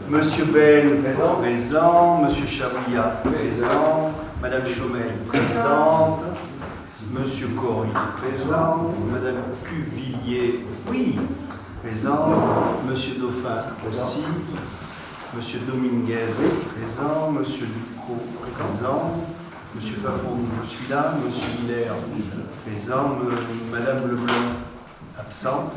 Monsieur Bell, présent. Monsieur Chabria, présent. Madame Chomel, présente. Monsieur Corry, présent. Madame Cuvillier, oui, présent. Monsieur Dauphin, aussi. Monsieur Dominguez, présent. Monsieur Ducrot, présent. Monsieur Fafon, je suis là. Monsieur Miller, présent. Madame Leblanc, absente.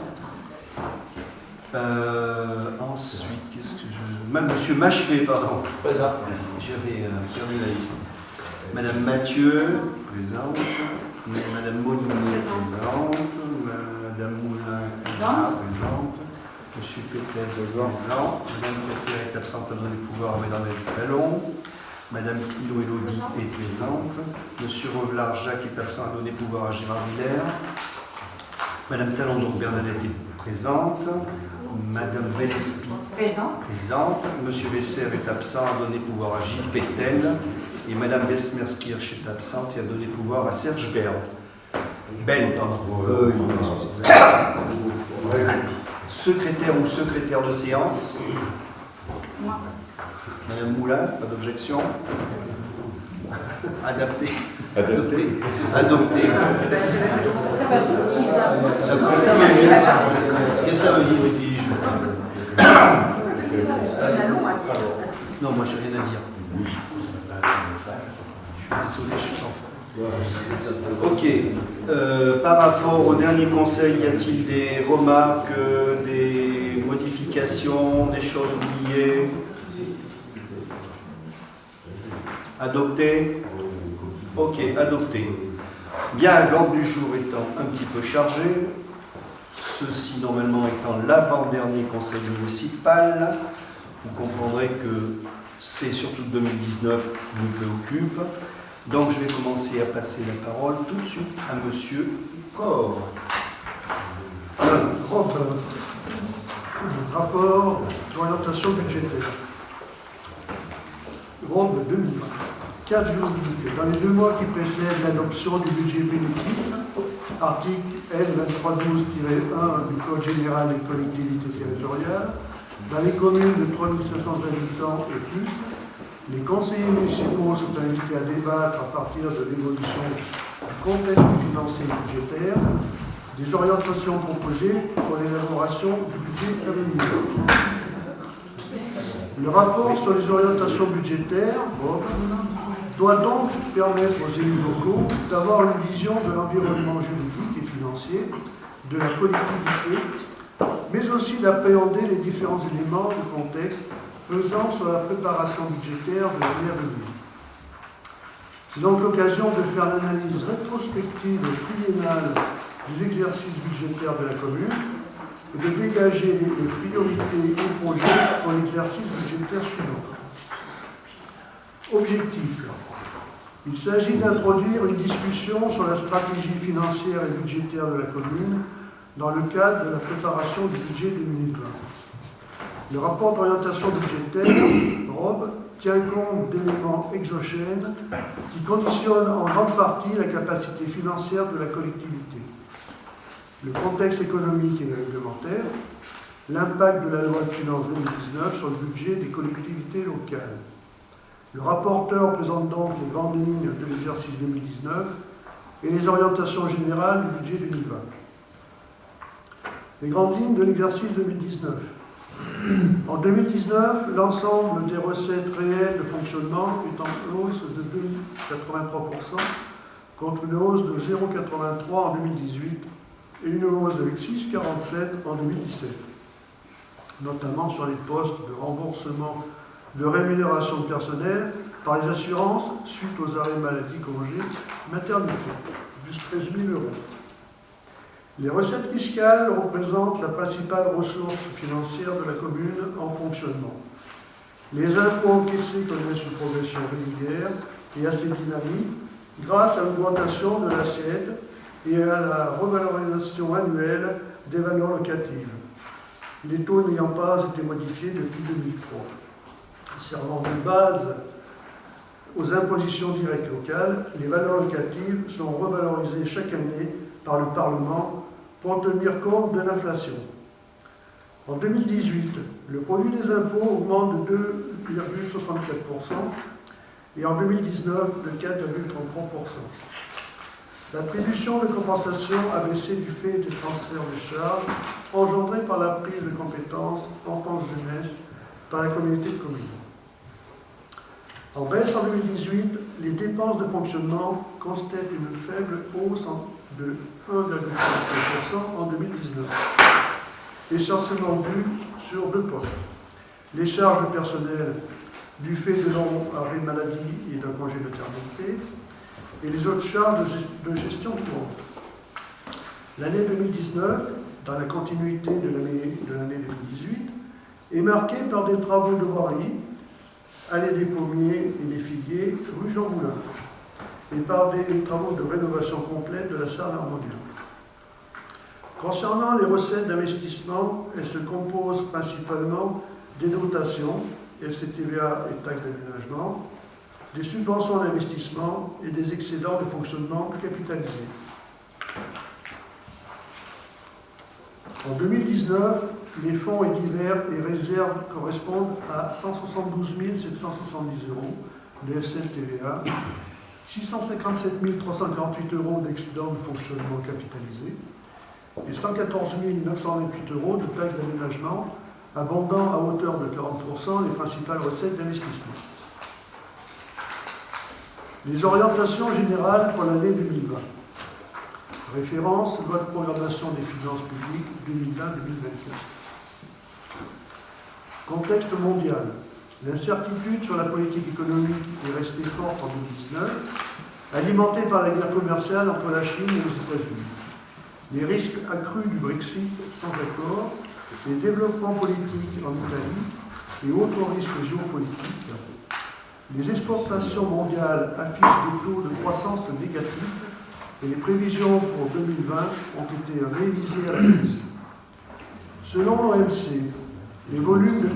Ensuite, qu'est-ce que je... Monsieur Machevet, pardon. Présent. J'avais perdu la liste. Madame Mathieu, présente. Madame Molinier, présente. Madame Moulin, présente. Monsieur Pétel, présent. Madame Pétel est absente à donner le pouvoir à Madame Ballon. Madame Pilot Élodie est présente. Monsieur Revelard Jacques est absent à donner pouvoir à Gérard Miller. Madame Talandon Bernadette est présente. Madame Vellespi présente. Monsieur Vesser est absent à donner pouvoir à Gilles Pétel. Et Madame Desmerskirch est absente et a donné pouvoir à Serge Bell, pardon. Secrétaire ou secrétaire de séance. Madame Moulin, pas d'objection. Adapté. Adopté. Qu'est-ce que ça veut dire, non, moi j'ai rien à dire. Je suis désolé, je suis sans. Ok. Par rapport au dernier conseil, y a-t-il des remarques, des modifications, des choses oubliées? Adopté? Ok, adopté. Bien, l'ordre du jour étant un petit peu chargé, ceci normalement étant l'avant-dernier conseil municipal, vous comprendrez que c'est surtout 2019 qui nous préoccupe. Donc je vais commencer à passer la parole tout de suite à Monsieur Corr. Rapport d'orientation budgétaire. Rome 2020. 4 jours d'unité. Dans les 2 mois qui précèdent l'adoption du budget bénéfice, article L2312-1 du Code général des collectivités territoriales, dans les communes de 3500 habitants et plus, les conseillers municipaux sont invités à débattre à partir de l'évolution du contexte financier et budgétaire, des orientations proposées pour l'élaboration du budget à venir. Le rapport sur les orientations budgétaires doit donc permettre aux élus locaux d'avoir une vision de l'environnement juridique et financier de la collectivité, mais aussi d'appréhender les différents éléments du contexte pesant sur la préparation budgétaire de l'année à venir. C'est donc l'occasion de faire l'analyse rétrospective et triennale des exercices budgétaires de la commune et de dégager les priorités et projets pour l'exercice budgétaire suivant. Objectif. Il s'agit d'introduire une discussion sur la stratégie financière et budgétaire de la commune dans le cadre de la préparation du budget 2020. Le rapport d'orientation budgétaire, ROB, tient compte d'éléments exogènes qui conditionnent en grande partie la capacité financière de la collectivité. Le contexte économique et réglementaire, l'impact de la loi de finances 2019 sur le budget des collectivités locales. Le rapporteur présente donc les grandes lignes de l'exercice 2019 et les orientations générales du budget 2020. Les grandes lignes de l'exercice 2019. En 2019, l'ensemble des recettes réelles de fonctionnement est en hausse de 2,83% contre une hausse de 0,83% en 2018 et une hausse de 6,47% en 2017, notamment sur les postes de remboursement de rémunération de personnel par les assurances suite aux arrêts maladie, congés, maternité, plus 13 000 €. Les recettes fiscales représentent la principale ressource financière de la commune en fonctionnement. Les impôts encaissés connaissent une progression régulière et assez dynamique grâce à l'augmentation de l'assiette et à la revalorisation annuelle des valeurs locatives, les taux n'ayant pas été modifiés depuis 2003. Servant de base aux impositions directes locales, les valeurs locatives sont revalorisées chaque année par le Parlement pour tenir compte de l'inflation. En 2018, le produit des impôts augmente de 2,67% et en 2019 de 4,33%. L'attribution de compensation a baissé du fait des transferts de charges engendrés par la prise de compétences enfance-jeunesse dans la communauté de communes. En baisse en 2018, les dépenses de fonctionnement constatent une faible hausse de 1,5% en 2019, essentiellement due sur deux postes. Les charges de personnel du fait de longs arrêts de maladie et d'un congé de maternité, et les autres charges de gestion courante. L'année 2019, dans la continuité de l'année 2018, est marquée par des travaux de voirie, allée des Pommiers et des Figuiers, rue Jean Moulin, et par des travaux de rénovation complète de la salle harmoniale. Concernant les recettes d'investissement, elles se composent principalement des dotations, FCTVA et taxes d'aménagement, des subventions d'investissement et des excédents de fonctionnement capitalisés. En 2019, les fonds et divers et réserves correspondent à 172 770 euros de FCTVA, 657 348 euros d'excédents de fonctionnement capitalisé et 114 928 euros de taxes d'aménagement, abondant à hauteur de 40% les principales recettes d'investissement. Les orientations générales pour l'année 2020. Référence, loi de programmation des finances publiques 2020-2024. Contexte mondial. L'incertitude sur la politique économique est restée forte en 2019, alimentée par la guerre commerciale entre la Chine et les États-Unis. Les risques accrus du Brexit sans accord, les développements politiques en Italie et autres risques géopolitiques. Les exportations mondiales affichent des taux de croissance négatifs et les prévisions pour 2020 ont été révisées à la baisse. Selon l'OMC, les volumes du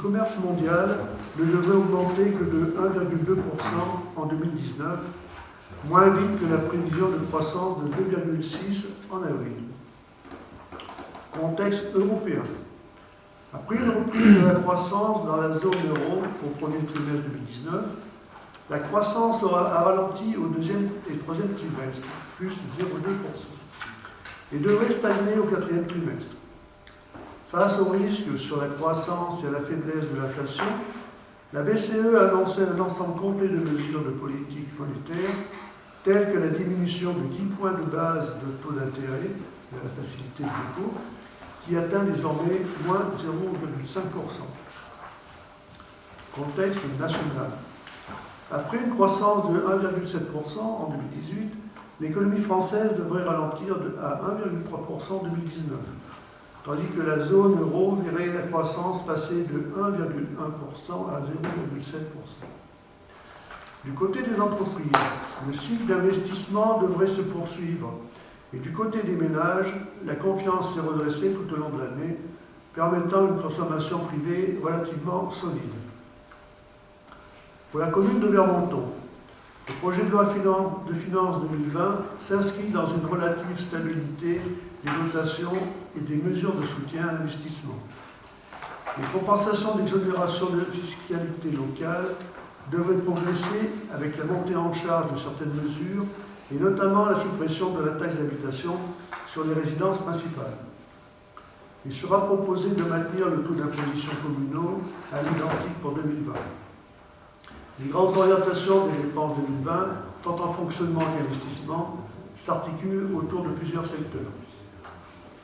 commerce mondial ne devraient augmenter que de 1,2% en 2019, moins vite que la prévision de croissance de 2,6% en avril. Contexte européen. Après une reprise de la croissance dans la zone euro au premier trimestre 2019, la croissance a ralenti au deuxième et troisième trimestre, plus 0,2%, et devrait stagner au quatrième trimestre. Face aux risques sur la croissance et à la faiblesse de l'inflation, la BCE a annoncé un ensemble complet de mesures de politique monétaire, telles que la diminution de 10 points de base de taux d'intérêt de la facilité de dépôt, qui atteint désormais moins 0,5%. Contexte national. Après une croissance de 1,7% en 2018, l'économie française devrait ralentir à 1,3% en 2019, tandis que la zone euro verrait la croissance passer de 1,1% à 0,7%. Du côté des entreprises, le cycle d'investissement devrait se poursuivre, et du côté des ménages, la confiance s'est redressée tout au long de l'année, permettant une consommation privée relativement solide. Pour la commune de Vermonton, le projet de loi de finances 2020 s'inscrit dans une relative stabilité des dotations et des mesures de soutien à l'investissement. Les compensations d'exonération de fiscalité locale devraient progresser avec la montée en charge de certaines mesures et notamment la suppression de la taxe d'habitation sur les résidences principales. Il sera proposé de maintenir le taux d'imposition communaux à l'identique pour 2020. Les grandes orientations des dépenses 2020, tant en fonctionnement qu'investissement, s'articulent autour de plusieurs secteurs.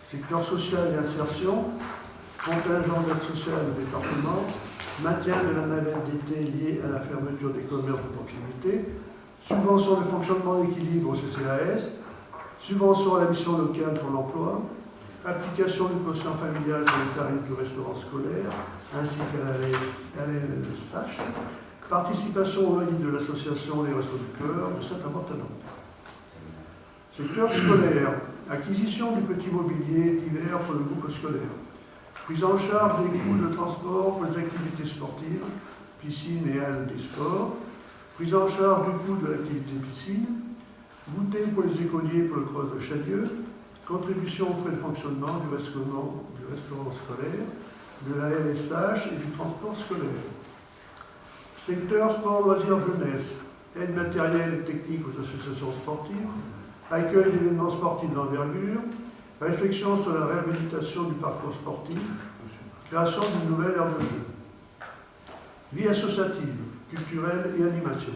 Secteur social et insertion, contingent d'aide sociale du département, maintien de la navette d'été liée à la fermeture des commerces de proximité, subvention de fonctionnement d'équilibre au CCAS, subvention à la mission locale pour l'emploi, application du quotient familial sur les tarifs du restaurant scolaire, ainsi qu'à la LSH, participation au loyer de l'association Les Restos du Cœur de Saint-Amand-Talon. Secteur scolaire, acquisition du petit mobilier divers pour le groupe scolaire, prise en charge des coûts de transport pour les activités sportives, piscine et halles des sports, prise en charge du coût de l'activité piscine, goûter pour les écoliers pour le cross de Chadieux, contribution aux frais de fonctionnement du du restaurant scolaire, de la LSH et du transport scolaire. Secteur sport, loisirs, jeunesse, aide matérielle et technique aux associations sportives, accueil d'événements sportifs d'envergure, réflexion sur la réhabilitation du parcours sportif, création d'une nouvelle aire de jeu. Vie associative, culturelle et animation.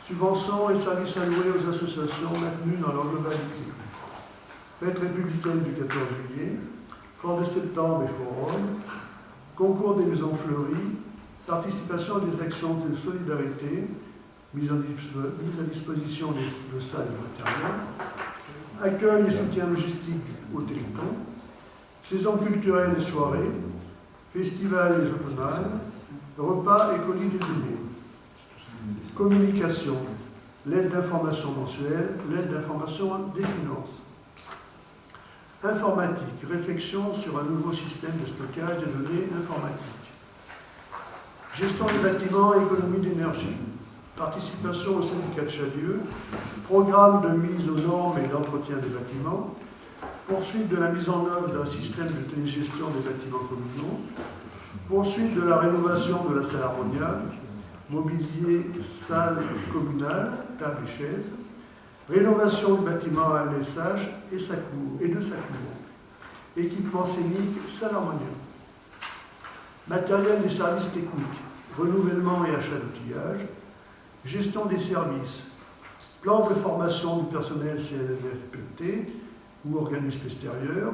Subventions et services alloués aux associations maintenues dans leur globalité. Fête républicaine du 14 juillet, Fort de septembre et forum, concours des maisons fleuries, participation à des actions de solidarité, mise à disposition de salles et matériel, accueil et soutien logistique au Téléthon, saison culturelle et soirées, festivals et automnales, repas et colis déjeuners. Communication, l'aide d'information mensuelle, l'aide d'information des finances. Informatique, réflexion sur un nouveau système de stockage des données informatiques. Gestion des bâtiments, économie d'énergie. Participation au syndicat de Chalieu, programme de mise aux normes et d'entretien des bâtiments, poursuite de la mise en œuvre d'un système de télégestion des bâtiments communaux, poursuite de la rénovation de la salle Armonial, mobilier, salle communale, table et chaises, rénovation du bâtiment à LSH et de sa cour, équipement scénique, salle Armonial, matériel des services techniques, renouvellement et achat d'outillage, gestion des services, plan de formation du personnel CNFPT ou organisme extérieur,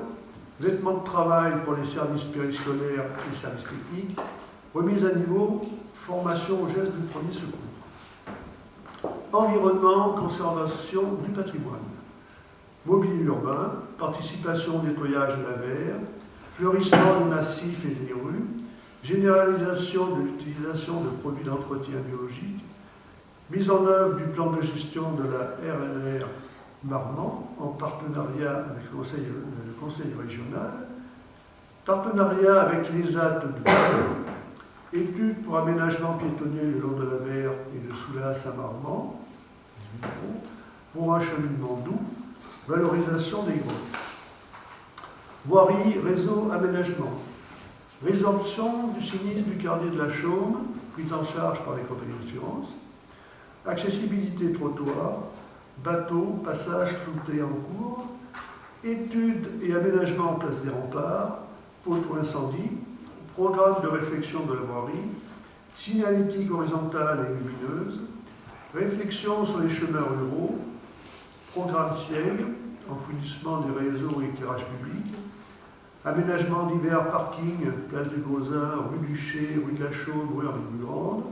vêtements de travail pour les services périscolaires et services techniques, remise à niveau, formation aux gestes de premier secours. Environnement, conservation du patrimoine. Mobilier urbain, participation au nettoyage de la verre, fleurissement des massifs et des rues, généralisation de l'utilisation de produits d'entretien biologique, mise en œuvre du plan de gestion de la RNR Marmande en partenariat avec le conseil régional, partenariat avec l'ESAT de Paris, études pour aménagement piétonnier le long de la Verre et de Soulas à Marmande, pour un cheminement doux, valorisation des grottes. Voirie, réseau, aménagement. Résorption du sinistre du quartier de la Chaume, prise en charge par les compagnies d'assurance. Accessibilité trottoir, bateau, passage flouté en cours. Études et aménagement en place des remparts, auto-incendie. Programme de réflexion de la voirie. Signalétique horizontale et lumineuse. Réflexion sur les chemins ruraux. Programme SIEG, enfouissement des réseaux et éclairage public. Aménagement divers, parking, place du Gauzin, rue du Chet, rue de la Chaume, rue Henri-Grande.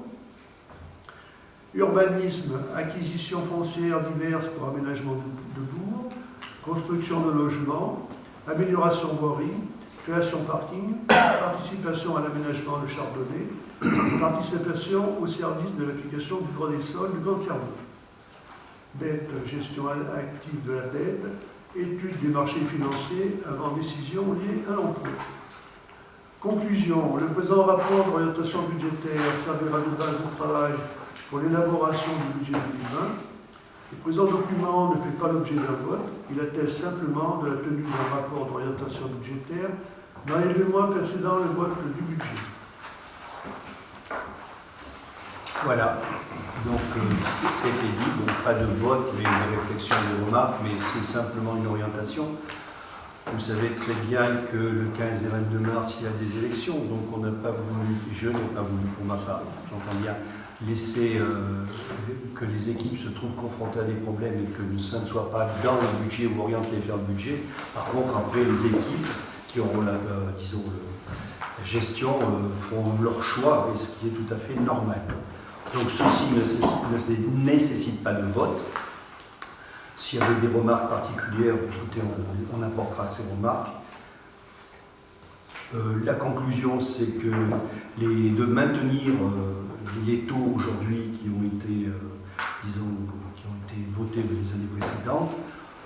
Urbanisme, acquisition foncière diverses pour aménagement de bourg, construction de logements, amélioration voirie, création parking, participation à l'aménagement de Chardonnay, participation au service de l'application du droit des sols du Grand Clermont. Dette, gestion active de la dette, étude des marchés financiers avant décision liée à l'emploi. Conclusion, le présent rapport d'orientation budgétaire servira de base de travail pour l'élaboration du budget 2020. Le présent document ne fait pas l'objet d'un vote, il atteste simplement de la tenue d'un rapport d'orientation budgétaire dans les 2 mois précédant le vote du budget. Voilà, donc ça a été dit, donc pas de vote, mais une réflexion, des remarques, mais c'est simplement une orientation. Vous savez très bien que le 15 et 22 mars, il y a des élections, donc on n'a pas voulu, je n'ai pas voulu pour ma part, j'entends bien, laisser que les équipes se trouvent confrontées à des problèmes et que ça ne soit pas dans le budget ou orienté vers le budget. Par contre, après, les équipes qui auront la gestion feront leur choix, et ce qui est tout à fait normal. Donc ceci ne nécessite pas de vote. S'il y avait des remarques particulières, écoutez, on apportera ces remarques. La conclusion, c'est que de maintenir les taux aujourd'hui qui ont été, votés les années précédentes,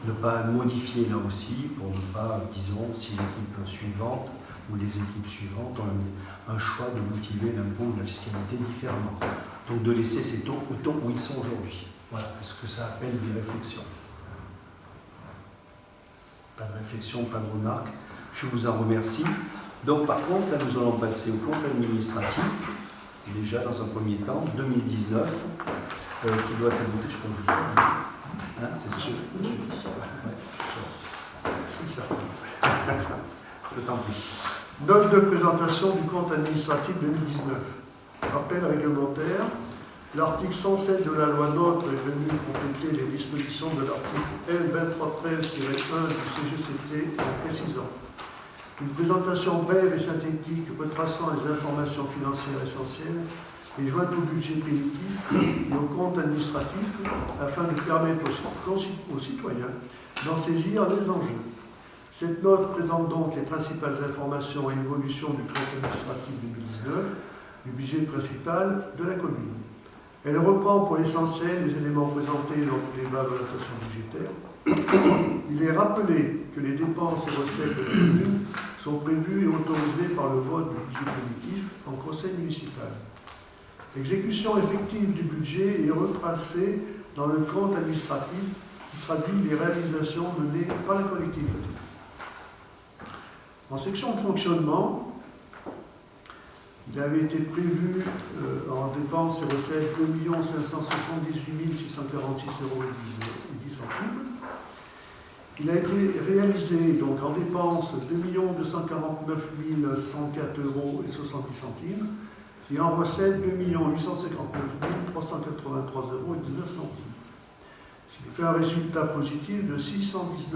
ne pas modifier là aussi pour ne pas, disons, si l'équipe suivante ou les équipes suivantes ont un choix de motiver l'impôt ou la fiscalité différemment. Donc de laisser ces taux au taux où ils sont aujourd'hui. Voilà, est-ce que ça appelle des réflexions? Pas de réflexion, pas de remarques. Je vous en remercie. Donc par contre, là, nous allons passer au compte administratif, déjà dans un premier temps, 2019, qui doit être voté, je pense que hein, c'est sûr. Ouais, c'est sûr. Je t'en prie. Note de présentation du compte administratif 2019. Rappel réglementaire. L'article 107 de la loi NOTRe est venu compléter les dispositions de l'article L2313-1 du CGCT en précisant une présentation brève et synthétique retraçant les informations financières essentielles et jointes au budget primitif et au compte administratif afin de permettre aux citoyens d'en saisir les enjeux. Cette note présente donc les principales informations et évolutions du compte administratif 2019, du budget principal de la commune. Elle reprend pour l'essentiel les éléments présentés lors du débat d'orientation budgétaire. Il est rappelé que les dépenses et recettes de la commune sont prévues et autorisées par le vote du budget primitif en conseil municipal. L'exécution effective du budget est retracée dans le compte administratif qui traduit les réalisations menées par la collectivité. En section de fonctionnement, il avait été prévu en dépenses et recettes 2 578 646,10 €. Il a été réalisé donc en dépenses 2 249 104,70 € et en recettes 2 859 383,19 €. Ce qui fait un résultat positif de 610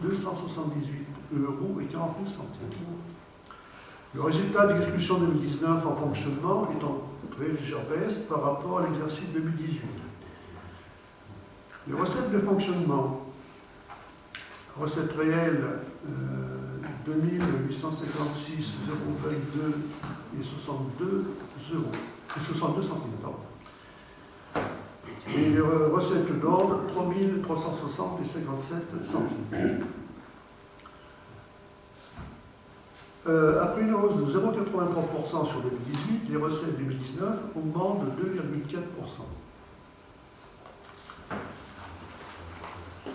278,49 €. Le résultat d'exécution 2019 en fonctionnement est en très légère baisse par rapport à l'exercice 2018. Les recettes de fonctionnement, recettes réelles 2 856,022 et 62 centimes. Et les recettes d'ordre 3 360 et 57 centimes. Après une hausse de 0,83% sur 2018, les recettes 2019 augmentent de 2,4%.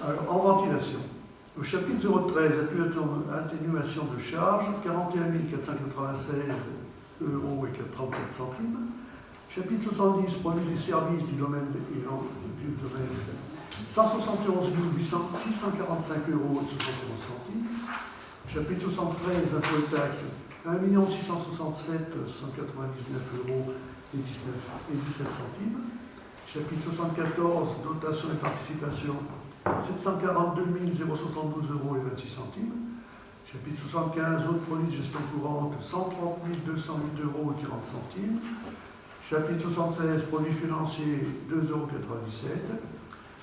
Alors, en ventilation, au chapitre 013, atténuation de charges, 41 496,37 €. Chapitre 70, produits et services du domaine 171 645,71 €. Chapitre 73, impôts et taxes, 1 667 199,17 €. Chapitre 74, dotation et participation, 742 072,26 €. Chapitre 75, autres produits de gestion courante, 130 208,40 €. Chapitre 76, produits financiers, 2,97 €.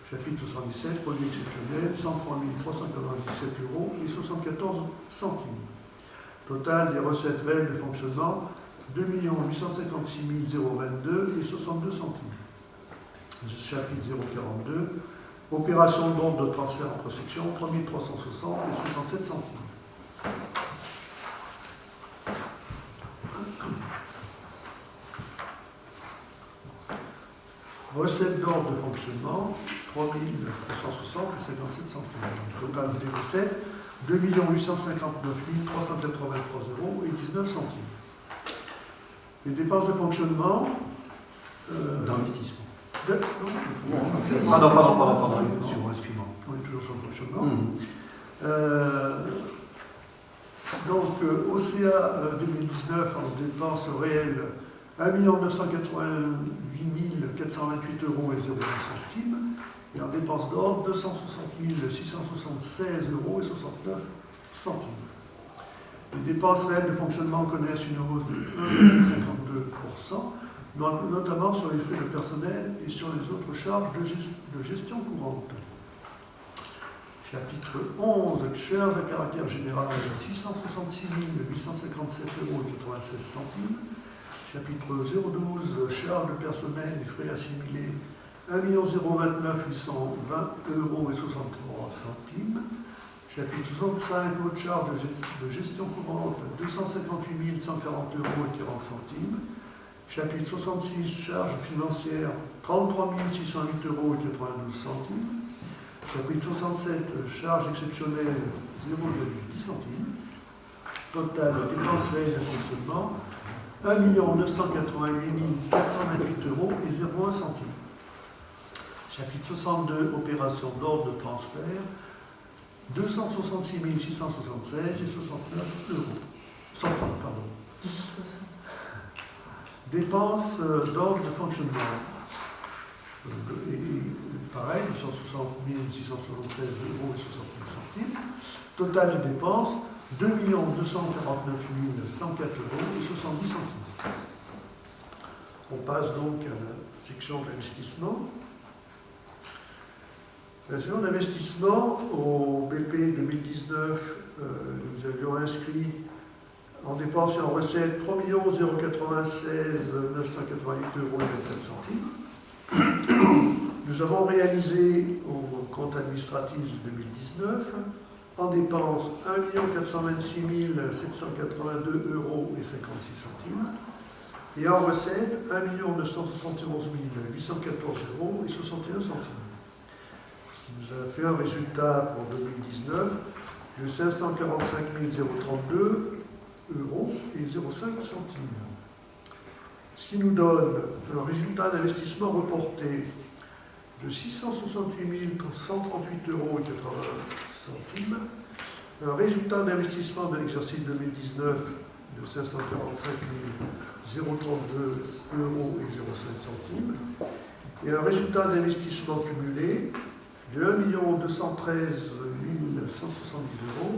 Chapitre 77, produits exceptionnels, 103 397,74 €. Total des recettes réelles de fonctionnement, 2 856 022,62 €. Chapitre 042, opération d'ordre de transfert entre sections, 3 360 et 57 centimes. Recettes d'ordre de fonctionnement, 3 360 et 57 centimes. Total des recettes, 2 859 383,19 €. Les dépenses de fonctionnement. D'investissement. Pardon. Excuse-moi. On est toujours sur le fonctionnement. Donc, OCA 2019 en dépenses réelles, 1 988 428,01 € et en dépenses d'ordre, 260 676,69 €. Les dépenses réelles de fonctionnement connaissent une hausse de 1,52%, notamment sur les frais de personnel et sur les autres charges de gestion courante. Chapitre 11, charges à caractère général, 666 857,96 €. Chapitre 012, charges de personnel et frais assimilés, 1 029 820,63 €. Chapitre 65, autres charges de gestion courante, 258 140,40 €. Chapitre 66, charges financières, 33 608,92 €. Chapitre 67, charges exceptionnelles, 0,10 centimes. Total dépenses réelles de fonctionnement, 1 988 428 euros et 0,1 centime. Chapitre 62, opérations d'ordre de transfert, 266 676 et 69 euros. Centimes, pardon. 260. Dépenses d'ordre de fonctionnement. Pareil, 260 676 euros et 69 centimes. Total de dépenses, 2 249 104 euros et 70 centimes. On passe donc à la section d'investissement. La section d'investissement, au BP 2019, nous avions inscrit en dépenses et en recettes 3 096 988 euros et 24 centimes. Nous avons réalisé au compte administratif 2019 en dépenses 1 426 782 euros et 56 centimes et en recettes 1 971 814 euros et 61 centimes. Ce qui nous a fait un résultat pour 2019 de 545 032 euros et 0,5 centimes. Ce qui nous donne un résultat d'investissement reporté de 668 138 euros et 80 centimes, un résultat d'investissement de l'exercice 2019 de 545 032 euros et 0,5 centimes, et un résultat d'investissement cumulé de 1 213 170 euros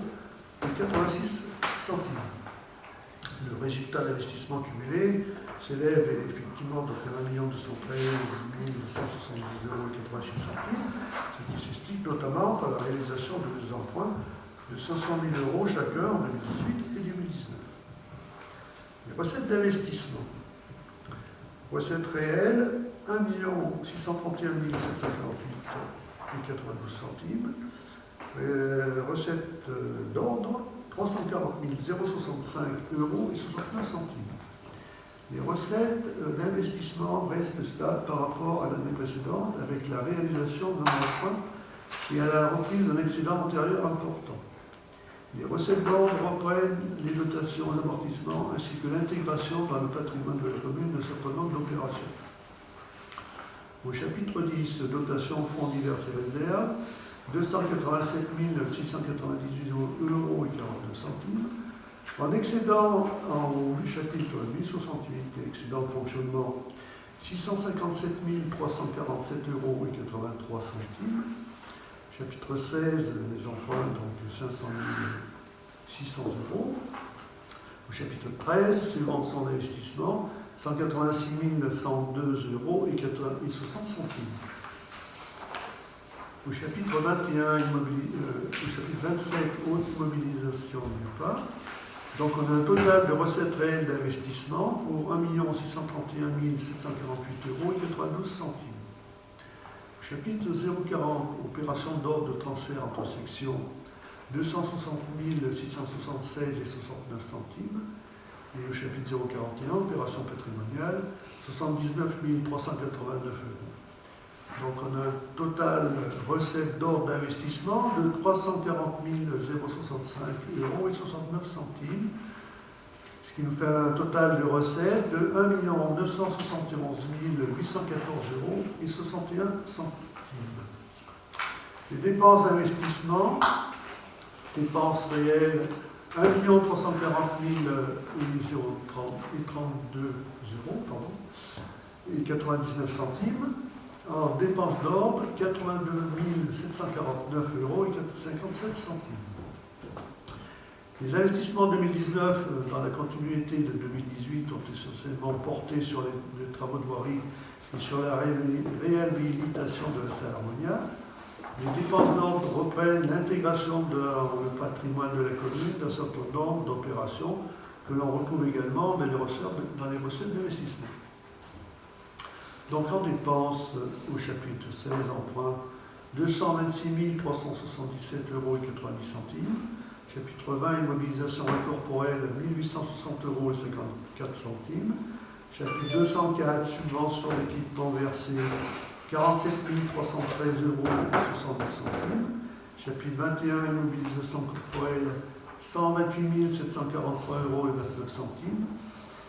et 86 centimes. Le résultat d'investissement cumulé s'élève effectivement donc à 1 213 170 euros et 86 centimes, ce qui s'explique notamment par la réalisation de deux emprunts de 500 000 euros chacun en 2018 et 2019. Les recettes d'investissement. Recettes réelles, 1 631 748 et 92 centimes. Recettes d'ordre, 340 065 euros et 69 centimes. Les recettes d'investissement restent stables par rapport à l'année précédente avec la réalisation d'un emprunt et à la reprise d'un excédent antérieur important. Les recettes d'ordre reprennent les dotations et l'amortissement ainsi que l'intégration dans le patrimoine de la commune d'un certain nombre d'opérations. Au chapitre 10, dotation fonds divers et réserves, 287 698 euros et 42 centimes. En excédent, au chapitre 1068, excédent de fonctionnement, 657 347 euros et 83 centimes. Chapitre 16, les emprunts, donc 500 600 euros. Au chapitre 13, subvention d'investissement, 186 102 euros et 60 centimes. Au chapitre 21, au chapitre 27, haute mobilisation du pas. Donc on a un total de recettes réelles d'investissement pour 1 631 748 euros et 92 centimes. Au chapitre 040, opération d'ordre de transfert entre sections, 260 676 et 69 centimes. Et au chapitre 041, opération patrimoniale, 79 389 euros. Donc on a un total recette d'ordre d'investissement de 340 065 euros et 69 centimes, ce qui nous fait un total de recettes de 1 971 814 euros et 61 centimes. Les dépenses d'investissement, dépenses réelles, 1 340 032 euros et 99 centimes. En dépenses d'ordre, 82 749 euros et 57 centimes. Les investissements 2019, dans la continuité de 2018, ont essentiellement porté sur les travaux de voirie et sur la réhabilitation de la salle Harmonia. Les dépenses d'ordre reprennent l'intégration dans le patrimoine de la commune d'un certain nombre d'opérations que l'on retrouve également dans les recettes d'investissement. Donc en dépenses, au chapitre 16, emprunt, 226 377 euros et 90 centimes. Chapitre 20, immobilisation incorporelle, 1860 euros et 54 centimes. Chapitre 204, subvention d'équipement versé, 47 313 euros et 70 centimes. Chapitre 21, immobilisation corporelle, 128 743 € et 29 centimes.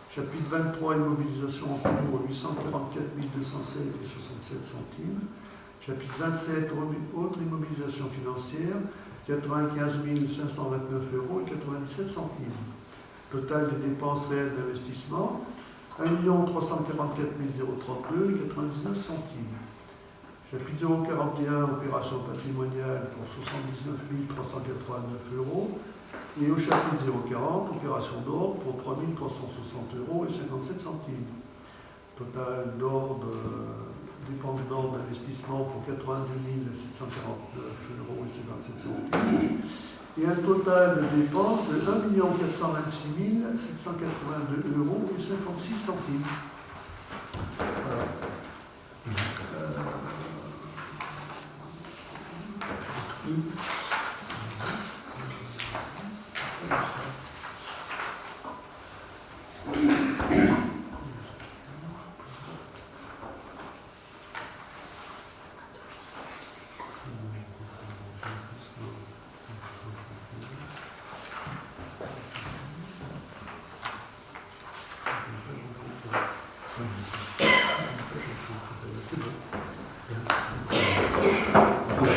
Chapitre 23, immobilisation en cours, 844 216 et 67 centimes. Chapitre 27, autre immobilisation financière, 95 529 € et 97 centimes. Total des dépenses réelles d'investissement, 1 344 032 et 99 centimes. Chapitre 041, opération patrimoniale pour 79 389 €. Et au chapitre 040, opération d'ordre pour 3 360 € et 57 centimes. Total d'ordre, dépenses d'ordre d'investissement pour 82 749 € et 57 centimes. Et un total de dépenses de 1 426 782 € et 56 centimes. Voilà.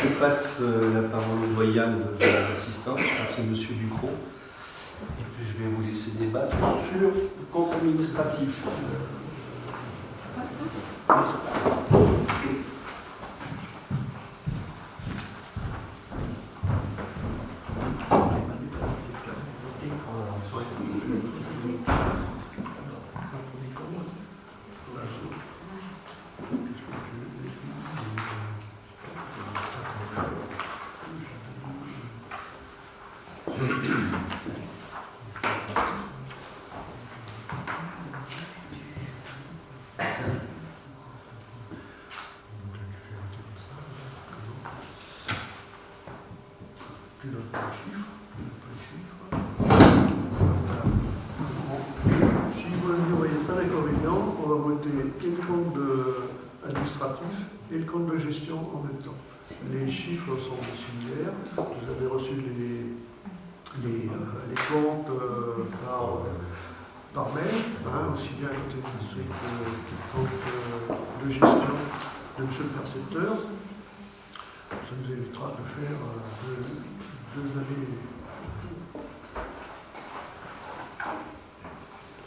Je passe la parole au doyen de l'assistance, c'est M. Ducrot. Et puis je vais vous laisser débattre sur le compte administratif. Si vous ne voyez pas d'inconvénient, on va voter et le compte administratif et le compte de gestion en même temps. Les chiffres sont similaires. Vous avez reçu les comptes par mail, aussi bien côté district que compte de gestion de M. le percepteur. Ça nous évitera de faire deux années.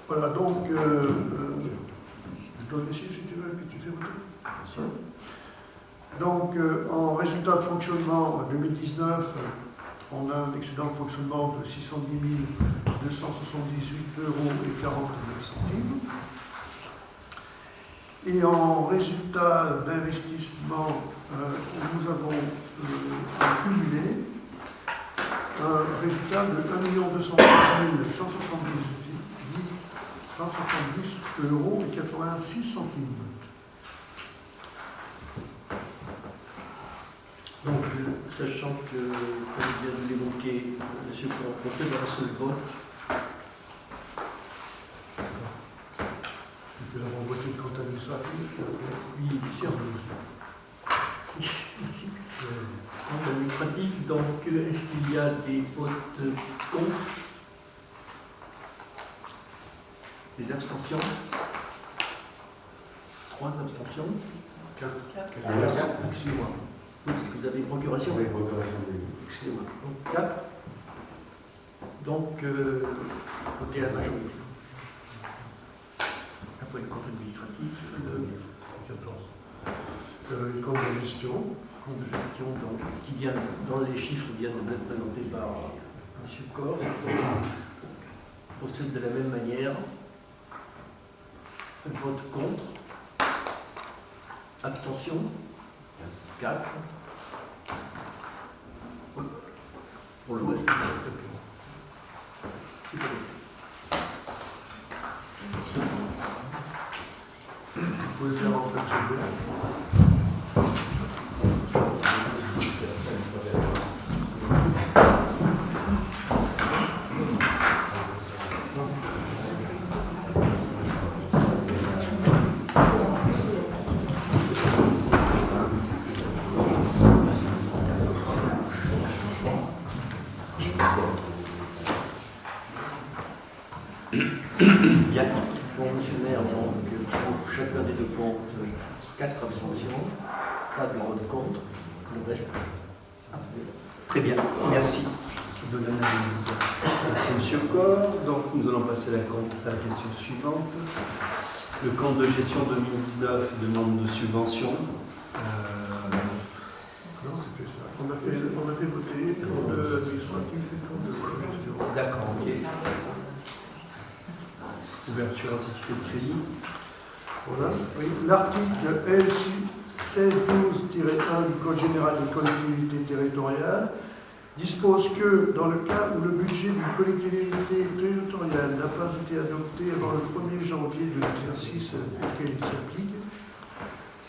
Voilà, donc, je donne les chiffres si tu veux, et puis tu fais voter. Donc, en résultat de fonctionnement en 2019, on a un excédent de fonctionnement de 610 278 € et 49 centimes. Et en résultat d'investissement, nous avons cumulé un résultat de 1 200 170 € et 86 centimes. Donc, sachant que, comme vient de l'évoquer M. le président, un seul vote. Nous avons voté le compte administratif. Oui, bien sûr. Compte administratif, donc, est-ce qu'il y a des votes contre? Des abstentions? 3 abstentions? 4. Excusez-moi. Oui, parce que vous avez une procuration. Oui, procuration. Excusez-moi. Donc 4. Donc, votez à la majorité. Après le compte administratif, le 14. Le compte de gestion. Compte de gestion, donc, qui vient, dans les chiffres viennent d'être présentés par M. Corr, procède de la même manière. Un vote contre. Abstention. 4. Pour le reste, c'est pas Vous pouvez faire en fait Pour M. le maire, donc, pour chacun des deux comptes, 4 abstentions, pas de vote contre, le reste approuvé. Très bien, merci de l'analyse. Merci M. Corr. Donc nous allons passer à la question suivante. Le compte de gestion 2019 demande de subvention. Non, c'était ça. On a fait voter pour de l'administratif et pour de gestion. D'accord, ok. Ouverture anticipée de crédit. Voilà. Oui. L'article L 1612-1 du Code général des collectivités territoriales dispose que, dans le cas où le budget d'une collectivité territoriale n'a pas été adopté avant le 1er janvier de l'exercice auquel il s'applique,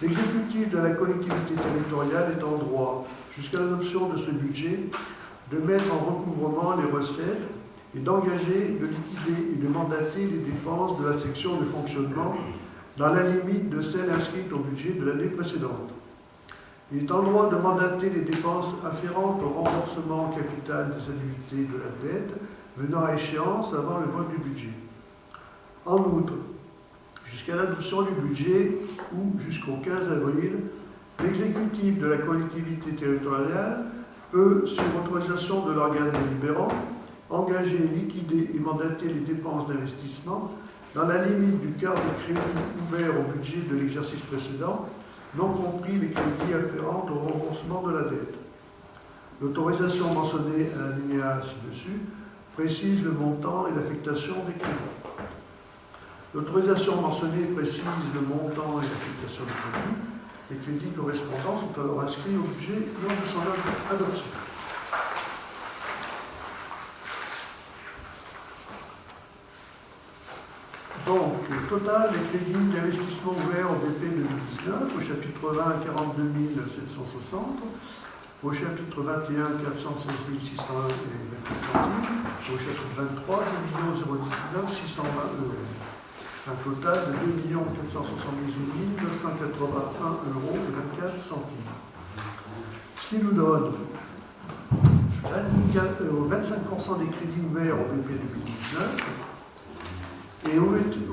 l'exécutif de la collectivité territoriale est en droit, jusqu'à l'adoption de ce budget, de mettre en recouvrement les recettes et d'engager, de liquider et de mandater les dépenses de la section de fonctionnement dans la limite de celles inscrites au budget de l'année précédente. Il est en droit de mandater les dépenses afférentes au remboursement capital des annuités de la dette venant à échéance avant le vote du budget. En outre, jusqu'à l'adoption du budget ou jusqu'au 15 avril, l'exécutif de la collectivité territoriale peut, sur autorisation de l'organe délibérant, engager, liquider et mandater les dépenses d'investissement dans la limite du quart de crédit ouvert au budget de l'exercice précédent, non compris les crédits afférents au remboursement de la dette. L'autorisation mentionnée à l'alinéa ci-dessus précise le montant et l'affectation des crédits. L'autorisation mentionnée précise le montant et l'affectation des crédits. Les crédits correspondants sont alors inscrits au budget lors de son adoption. Donc, au total, les crédits d'investissement ouverts au BP 2019, au chapitre 20, 42 760, au chapitre 21, 416 601 et 28 centimes, au chapitre 23, 2 019 620 euros. Un total de 2 478 981 euros et 24 centimes. Ce qui nous donne 25% des crédits ouverts au BP 2019, et identique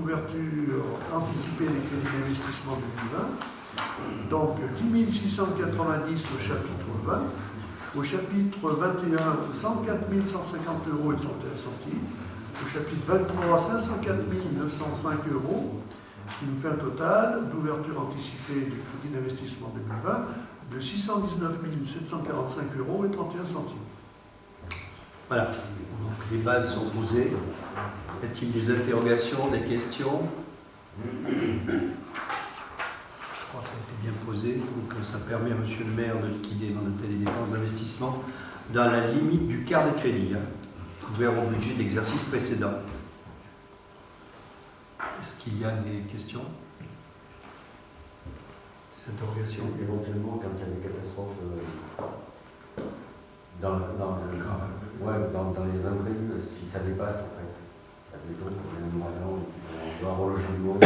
ouverture anticipée des crédits d'investissement 2020, donc 10 690 au chapitre 20, au chapitre 21, 104 150 euros et 31 centimes, au chapitre 23, 504 905 euros, ce qui nous fait un total d'ouverture anticipée des crédits d'investissement 2020 de 619 745 euros et 31 centimes. Voilà, donc les bases sont posées. Y a-t-il des interrogations, des questions? Je crois que ça a été bien posé, donc ça permet à M. le maire de liquider et mandater les dépenses d'investissement dans la limite du quart de crédit, ouvert au budget de l'exercice précédent. Est-ce qu'il y a des questions? Des interrogations? Éventuellement, quand il y a des catastrophes dans les imprévus, si ça dépasse en fait, admettons qu'on a un moyen, on doit reloger du monde.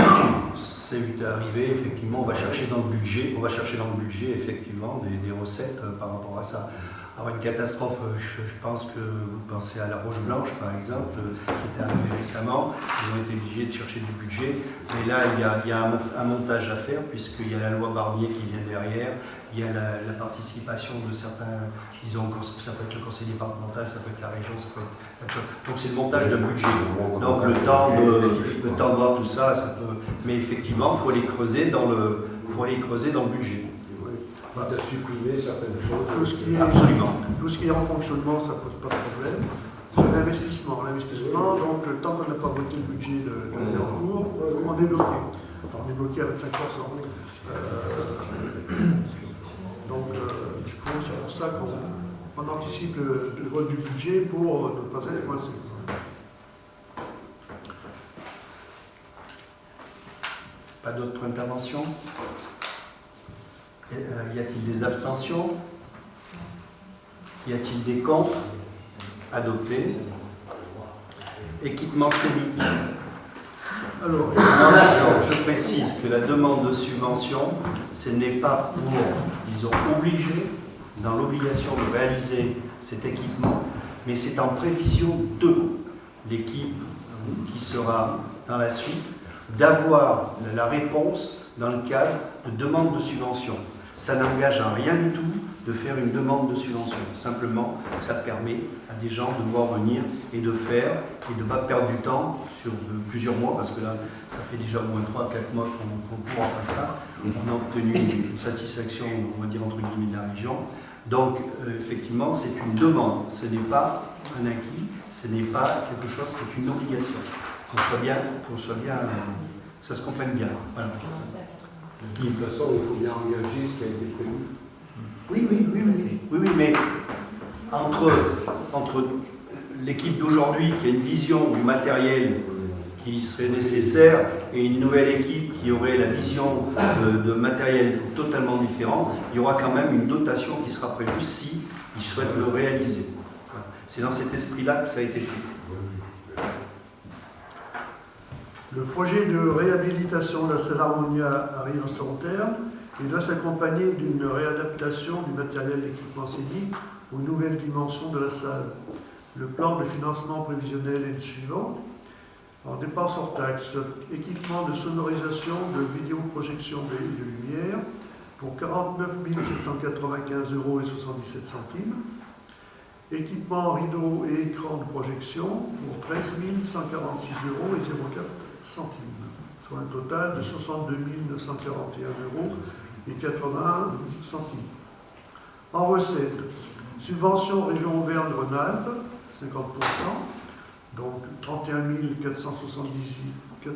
C'est arrivé, effectivement, on va chercher dans le budget, effectivement, des recettes par rapport à ça. Alors une catastrophe, je pense que vous pensez à la Roche-Blanche par exemple, qui était arrivée récemment, ils ont été obligés de chercher du budget, mais là il y a un montage à faire puisqu'il y a la loi Barnier qui vient derrière, il y a la participation de certains, disons, ça peut être le conseil départemental, ça peut être la région, ça peut être... Donc c'est le montage d'un budget, donc le temps de voir tout ça, ça peut... Mais effectivement, il faut aller creuser dans le budget. On a supprimé certaines choses. Absolument. Tout ce qui est en fonctionnement, ça ne pose pas de problème. C'est l'investissement. L'investissement, donc tant qu'on n'a pas voté le budget de l'année en cours, on est bloqué. On est bloqué à 25%. Donc c'est pour ça qu'on anticipe le vote du budget pour ne pas être coincé. Pas d'autres interventions? Y a-t-il des abstentions? Y a-t-il des contre? Adopté. Équipement scénique. Alors, je précise que la demande de subvention, ce n'est pas pour, disons, obligé, dans l'obligation de réaliser cet équipement, mais c'est en prévision de l'équipe qui sera dans la suite d'avoir la réponse dans le cadre de demande de subvention. Ça n'engage en rien du tout de faire une demande de subvention. Simplement, ça permet à des gens de pouvoir venir et de faire et de ne pas perdre du temps sur plusieurs mois, parce que là, ça fait déjà au moins 3-4 mois qu'on court après ça. On a obtenu une satisfaction, on va dire, entre guillemets, de la région. Donc, effectivement, c'est une demande. Ce n'est pas un acquis, ce n'est pas quelque chose qui est une obligation. Qu'on soit bien, que ça se comprenne bien. Voilà. De toute façon, il faut bien engager ce qui a été prévu. Oui, mais entre l'équipe d'aujourd'hui qui a une vision du matériel qui serait nécessaire et une nouvelle équipe qui aurait la vision de matériel totalement différent, il y aura quand même une dotation qui sera prévue si ils souhaitent le réaliser. Voilà. C'est dans cet esprit-là que ça a été fait. Le projet de réhabilitation de la salle Harmonia arrive à son terme et doit s'accompagner d'une réadaptation du matériel d'équipement scénique aux nouvelles dimensions de la salle. Le plan de financement prévisionnel est le suivant. En dépenses hors taxes, équipement de sonorisation, de vidéoprojection et de lumière pour 49 795,77 €. Équipement rideau et écran de projection pour 13 146,04 €, soit un total de 62 941,80 €. En recettes, subvention région Auvergne-Rhône-Alpes, 50%, donc 31 470,90 €,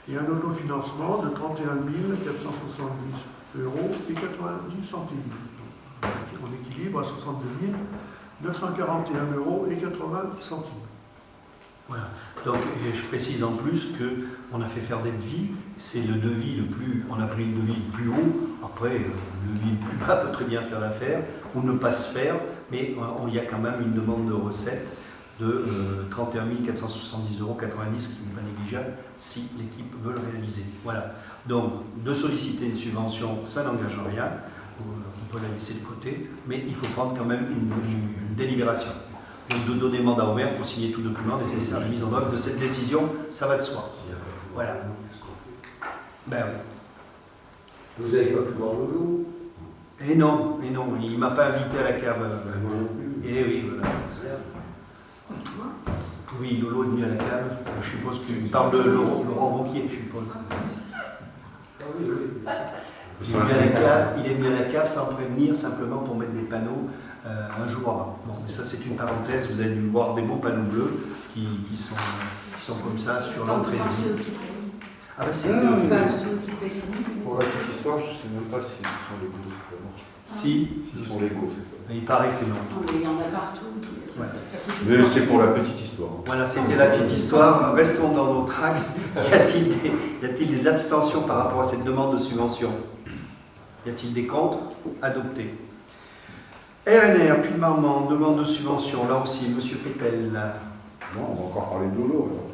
et un autofinancement de 31 470,90 €. On équilibre à 62 941,80 €. Voilà. Donc, je précise en plus qu'on a fait faire des devis. C'est le devis le plus. On a pris le devis le plus haut. Après, le devis le plus bas peut très bien faire l'affaire ou ne pas se faire, mais il y a quand même une demande de recette de 31 470,90 €, qui n'est pas négligeable si l'équipe veut le réaliser. Voilà. Donc, de solliciter une subvention, ça n'engage rien. On peut la laisser de côté, mais il faut prendre quand même une délibération. Donc de donner mandat au maire pour signer tout document nécessaire à la mise en œuvre de cette décision, ça va de soi. Voilà. Ben oui. Vous n'avez pas pu voir Lolo? Et non, il ne m'a pas invité à la cave. Moi non plus. Et oui, voilà. Oui, Lolo est venu à la cave. Je suppose qu'il parle de Laurent Ronquier, je suppose. Ah oui. Il est venu à la cave sans prévenir, simplement pour mettre des panneaux un jour avant. Bon, mais ça c'est une parenthèse, vous allez voir des beaux panneaux bleus qui sont comme ça sur l'entrée. Ah ben c'est pour la petite histoire, je ne sais même pas s'ils sont légaux. S'ils sont légaux, c'est pas. Il paraît que non. Mais il y en a partout. Ouais. Mais c'est pour la petite histoire. Voilà, c'était la petite histoire. Restons dans notre axe. Y a-t-il des abstentions par rapport à cette demande de subvention? Y a-t-il des contre? Adopté. RNR, Puy-de-Marmande, demande de subvention. Là aussi, M. Pétel. Non, on va encore parler de Lolo alors.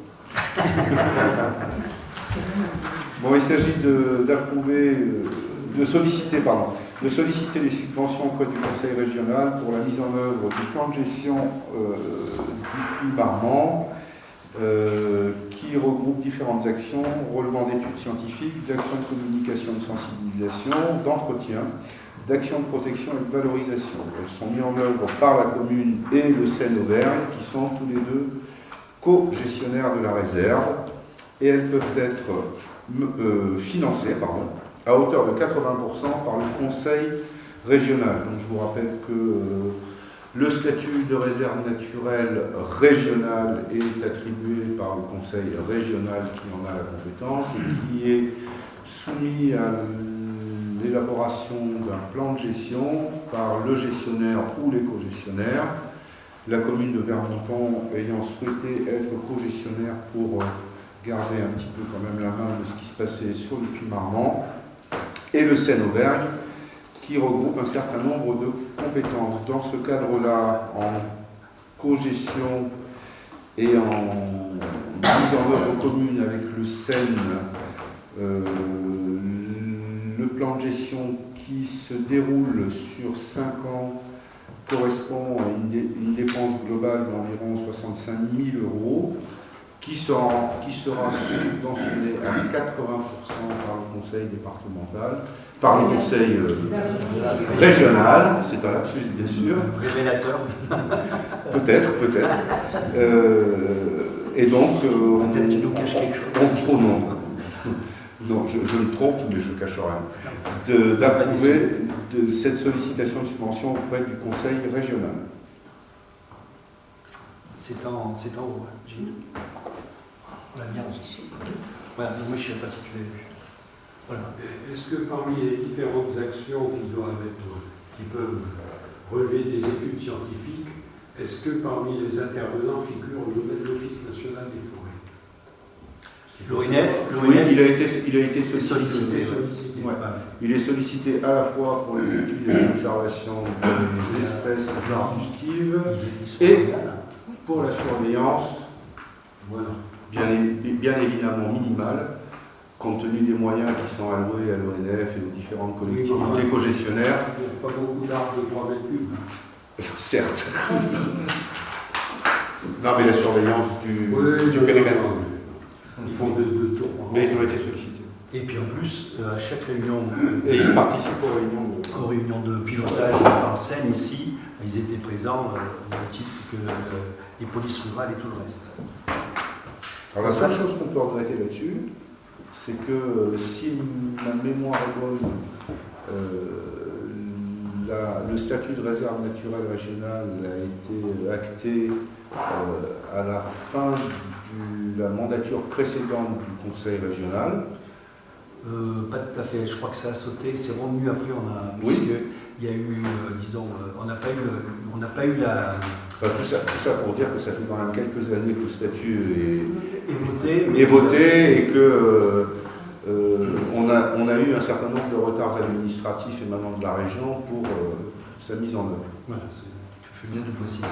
Bon, il s'agit de solliciter les subventions auprès du Conseil régional pour la mise en œuvre du plan de gestion du Puy-de-Marmande qui regroupe différentes actions relevant d'études scientifiques, d'actions de communication, de sensibilisation, d'entretien, d'actions de protection et de valorisation. Elles sont mises en œuvre par la commune et le Seine-Auvergne qui sont tous les deux co-gestionnaires de la réserve et elles peuvent être financées à hauteur de 80% par le Conseil régional. Donc, je vous rappelle que le statut de réserve naturelle régionale est attribué par le Conseil régional qui en a la compétence et qui est soumis à l'élaboration d'un plan de gestion par le gestionnaire ou les co-gestionnaires. La commune de Vermonton ayant souhaité être co-gestionnaire pour garder un petit peu quand même la main de ce qui se passait sur le Puy-de-Marmande, et le Seine-Auvergne, qui regroupe un certain nombre de compétences. Dans ce cadre-là, en co-gestion et en mise en œuvre commune avec le Seine, le plan de gestion qui se déroule sur 5 ans correspond à une dépense globale d'environ 65 000 euros qui sera subventionnée à 80% par le conseil départemental, par le conseil régional, c'est un lapsus bien sûr. Révélateur. Peut-être. Et donc, Peut-être qu'il nous cache quelque chose. non, je me trompe, mais je ne cache rien. D'approuver de cette sollicitation de subvention auprès du conseil régional. C'est en haut, hein, Gilles. Voilà, bien. Voilà, moi je ne sais pas si tu l'as vu. Voilà. Est-ce que parmi les différentes actions qui peuvent relever des études scientifiques, est-ce que parmi les intervenants figure l'Office national des forêts? L'ONF, Oui, il a été sollicité. Ouais. Il est sollicité à la fois pour les études et les observations des espèces arbustives et pour la surveillance, voilà. bien évidemment minimale, compte tenu des moyens qui sont alloués à l'ONF et aux différentes collectivités cogestionnaires. Il n'y a pas beaucoup d'arbres de 3 mètres cubes. Certes. Non, mais la surveillance du périmètre. Ils font deux tours par an. Mais ils ont été sollicités. Et puis en plus, à chaque réunion, Et ils participent aux réunions de pilotage en Seine ici, ils étaient présents au même titre que les polices rurales et tout le reste. Alors la seule chose qu'on peut regretter là-dessus, c'est que si ma mémoire est bonne, le statut de réserve naturelle régionale a été acté à la fin de la mandature précédente du Conseil régional. Pas tout à fait, je crois que ça a sauté, c'est revenu après, Oui. puisqu'il y a eu, disons, on n'a pas eu la... Enfin, tout ça pour dire que ça fait quand même quelques années que le statut est voté et que on a eu un certain nombre de retards administratifs émanant de la région pour sa mise en œuvre. Voilà, tu fais bien de préciser.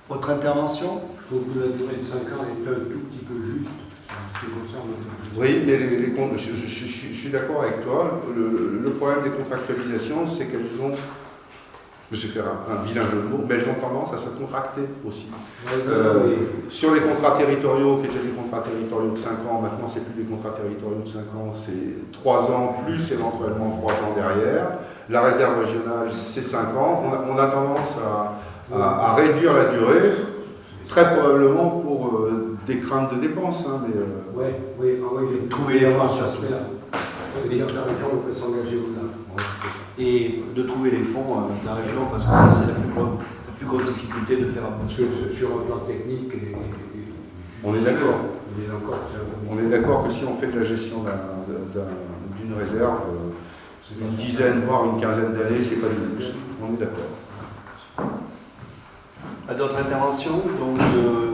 Autre intervention? Il faut que la durée de 5 ans est un tout petit peu juste en ce qui concerne notre... Oui, mais je suis d'accord avec toi. Le problème des contractualisations, c'est qu'elles ont, je vais faire un vilain jeu de mots, mais elles ont tendance à se contracter aussi. Sur les contrats territoriaux, qui étaient des contrats territoriaux de 5 ans, maintenant c'est plus des contrats territoriaux de 5 ans, c'est 3 ans plus éventuellement 3 ans derrière. La réserve régionale, c'est 5 ans. On a tendance à réduire la durée, très probablement pour des craintes de dépenses. Hein, trouver les fonds surtout. C'est bien que la région peut s'engager au-delà. Et de trouver les fonds de la région, parce que ça c'est la plus grosse difficulté de faire Parce que sur un plan technique, on est d'accord. On est d'accord que si on fait de la gestion d'une réserve, une dizaine, voire une quinzaine d'années, c'est pas du luxe. On est d'accord. À d'autres interventions, donc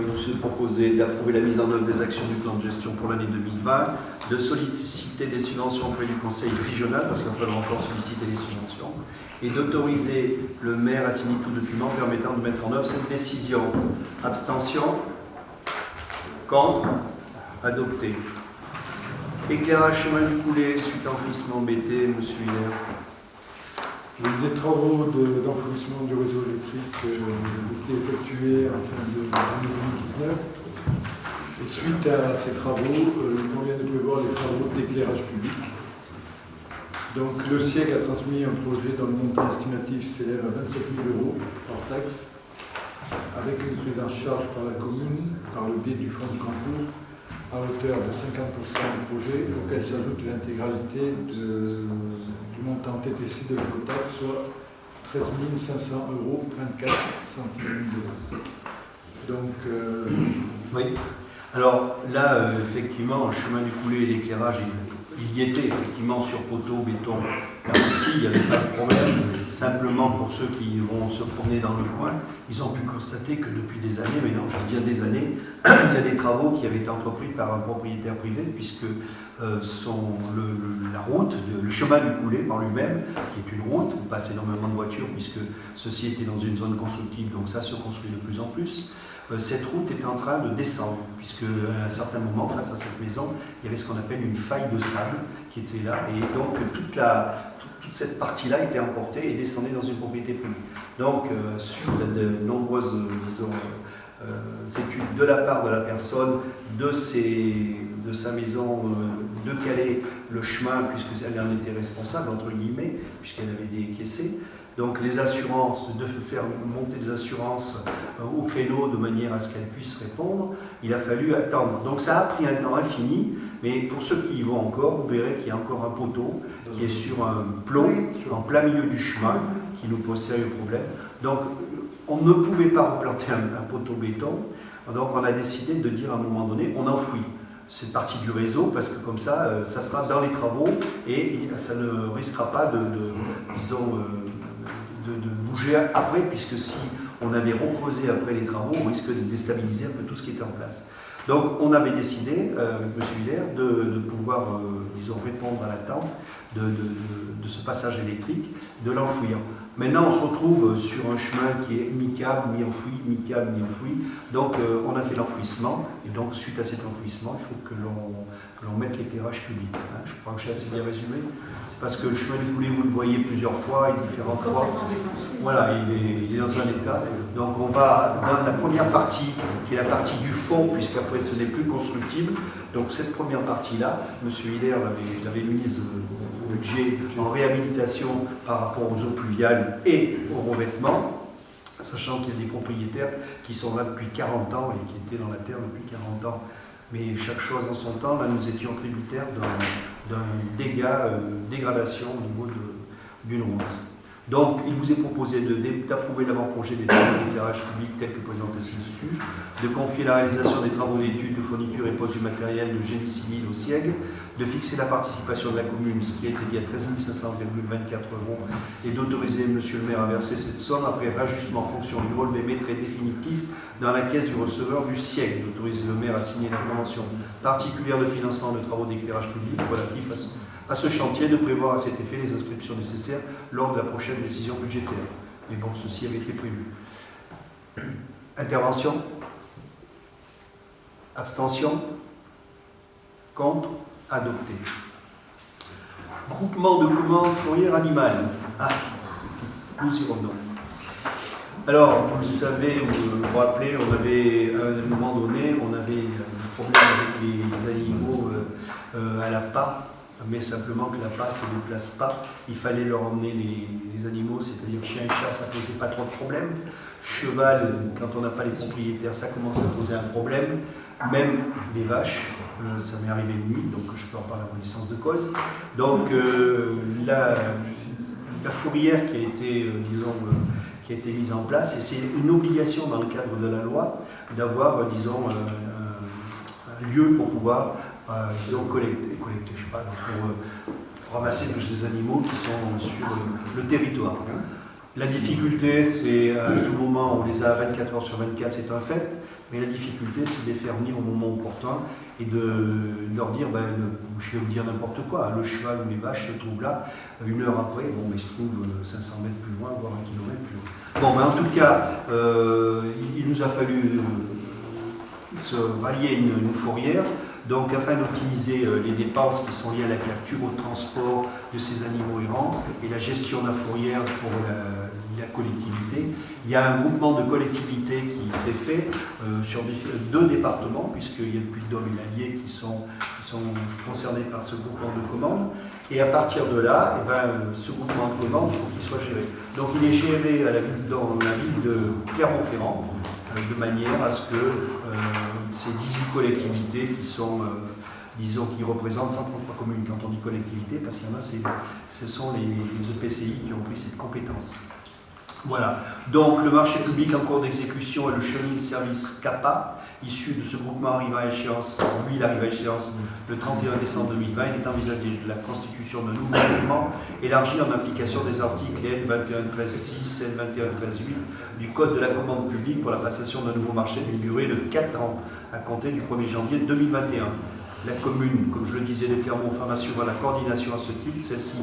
il se proposait d'approuver la mise en œuvre des actions du plan de gestion pour l'année 2020, de solliciter des subventions auprès du conseil régional, parce qu'il va falloir encore solliciter les subventions, et d'autoriser le maire à signer tout document permettant de mettre en œuvre cette décision. Abstention? Contre? Adopté. Éclairage chemin du Coulet, suite enfouissement BT, M. Hilaire. Des travaux d'enfouissement du réseau électrique ont été effectués en fin de 2019. Et suite à ces travaux, il convient de prévoir les travaux d'éclairage public. Donc le SIEG a transmis un projet dont le montant estimatif s'élève à 27 000 € hors taxe, avec une prise en charge par la commune par le biais du fonds de concours à hauteur de 50% du projet, auquel s'ajoute l'intégralité du montant TTC de l'écotaxe, soit 13 500 €, 24 centimes d'euros. Donc, oui. Alors là, effectivement, le chemin du Coulet et l'éclairage, il y était effectivement sur poteau, béton. Là aussi, il n'y avait pas de problème. Simplement, pour ceux qui vont se promener dans le coin, ils ont pu constater que depuis des années, mais non, je dis bien des années, il y a des travaux qui avaient été entrepris par un propriétaire privé, puisque la route, le chemin du Coulet par lui-même, qui est une route où passe énormément de voitures, puisque ceci était dans une zone constructive, donc ça se construit de plus en plus. Cette route était en train de descendre, puisque à un certain moment, face à cette maison, il y avait ce qu'on appelle une faille de sable qui était là, et donc toute toute cette partie-là était emportée et descendait dans une propriété privée. Donc, suite à de nombreuses, études de la part de la personne, de sa maison, de caler le chemin, puisqu'elle en était responsable, entre guillemets, puisqu'elle avait décaissé. Donc les assurances, de faire monter les assurances au créneau de manière à ce qu'elles puissent répondre, il a fallu attendre. Donc ça a pris un temps infini, mais pour ceux qui y vont encore, vous verrez qu'il y a encore un poteau qui est sur un plomb en plein milieu du chemin, qui nous pose sérieux problème. Donc on ne pouvait pas replanter un poteau béton, donc on a décidé de dire à un moment donné, on enfouit cette partie du réseau, parce que comme ça, ça sera dans les travaux et ça ne risquera pas de bouger après, puisque si on avait recreusé après les travaux, on risque de déstabiliser un peu tout ce qui était en place. Donc on avait décidé, avec M. Hiller, de pouvoir, répondre à l'attente de ce passage électrique, de l'enfouir. Maintenant on se retrouve sur un chemin qui est mi-câble, mi-enfoui, mi-câble, mi-enfoui. Donc on a fait l'enfouissement, et donc suite à cet enfouissement, il faut que l'on mette l'éclairage public. Hein. Je crois que j'ai assez bien résumé. C'est parce que le chemin du Poulet, vous le voyez plusieurs fois et différentes fois. Voilà, il est dans un état. Donc on va dans la première partie, qui est la partie du fond, puisqu'après ce n'est plus constructible. Donc cette première partie-là, M. Hiller l'avait mise au budget en réhabilitation par rapport aux eaux pluviales et au revêtement, sachant qu'il y a des propriétaires qui sont là depuis 40 ans et qui étaient dans la terre depuis 40 ans. Mais chaque chose en son temps, là nous étions tributaires d'un dégradation au niveau d'une route. Donc, il vous est proposé d'approuver l'avant-projet des travaux d'éclairage public tel que présenté ci-dessus, de confier la réalisation des travaux d'études, de fourniture et pose du matériel de génie civil au SIEG, de fixer la participation de la commune, ce qui a été dit à 13 500,24 €, et d'autoriser M. le maire à verser cette somme après rajustement en fonction du relevé maîtrisé définitif dans la caisse du receveur du SIEG, d'autoriser le maire à signer la convention particulière de financement de travaux d'éclairage public relatif à ce chantier, de prévoir à cet effet les inscriptions nécessaires lors de la prochaine décision budgétaire. Mais bon, ceci avait été prévu. Intervention? Abstention? Contre? Adopté. Groupement de commandes fourrières animales. Ah, nous y revenons. Alors, vous le savez, vous vous rappelez, on avait, à un moment donné, on avait un problème avec les animaux à la PA, mais simplement que la PA ne se déplace pas. Il fallait leur emmener les animaux, c'est-à-dire chien et chat, ça ne posait pas trop de problèmes. Cheval, quand on n'a pas les propriétaires, ça commence à poser un problème. Même les vaches, ça m'est arrivé de nuit, donc je peux en parler à connaissance de cause. Donc la fourrière qui a été, qui a été mise en place, et c'est une obligation dans le cadre de la loi d'avoir, disons, un lieu pour pouvoir, disons, collecter, je sais pas, pour ramasser tous ces animaux qui sont sur le territoire. La difficulté, c'est à tout moment, on les a 24 heures sur 24, c'est un fait, mais la difficulté, c'est de les faire venir au moment opportun et de leur dire, je vais vous dire n'importe quoi, le cheval ou les vaches se trouvent là, une heure après, bon, ils se trouvent 500 mètres plus loin, voire 1 kilomètre plus loin. Bon, en tout cas, il nous a fallu se rallier à une fourrière. Donc, afin d'optimiser les dépenses qui sont liées à la capture, au transport de ces animaux errants et la gestion de la fourrière pour la collectivité, il y a un groupement de collectivités qui s'est fait sur 2 départements, puisqu'il y a le Puy-de-Dôme et l'Allier qui sont concernés par ce groupement de commandes. Et à partir de là, ce groupement de commandes, il faut qu'il soit géré. Donc, il est géré dans la ville de Clermont-Ferrand, de manière à ce que ces 18 collectivités qui sont, disons, qui représentent 133 communes, quand on dit collectivité, parce qu'il y en a, ce sont les EPCI qui ont pris cette compétence. Voilà. Donc, le marché public en cours d'exécution est le chenil service CAPA, issu de ce groupement arrive à échéance, il arrive à échéance le 31 décembre 2020. Il est envisagé la constitution d'un nouveau groupement élargi en application des articles L 2113-6, L 2113-8 du Code de la commande publique pour la passation d'un nouveau marché d'une durée de 4 ans à compter du 1er janvier 2021. La commune, comme je le disais, de Clermont-Ferrand assurera la coordination à ce titre. Celle-ci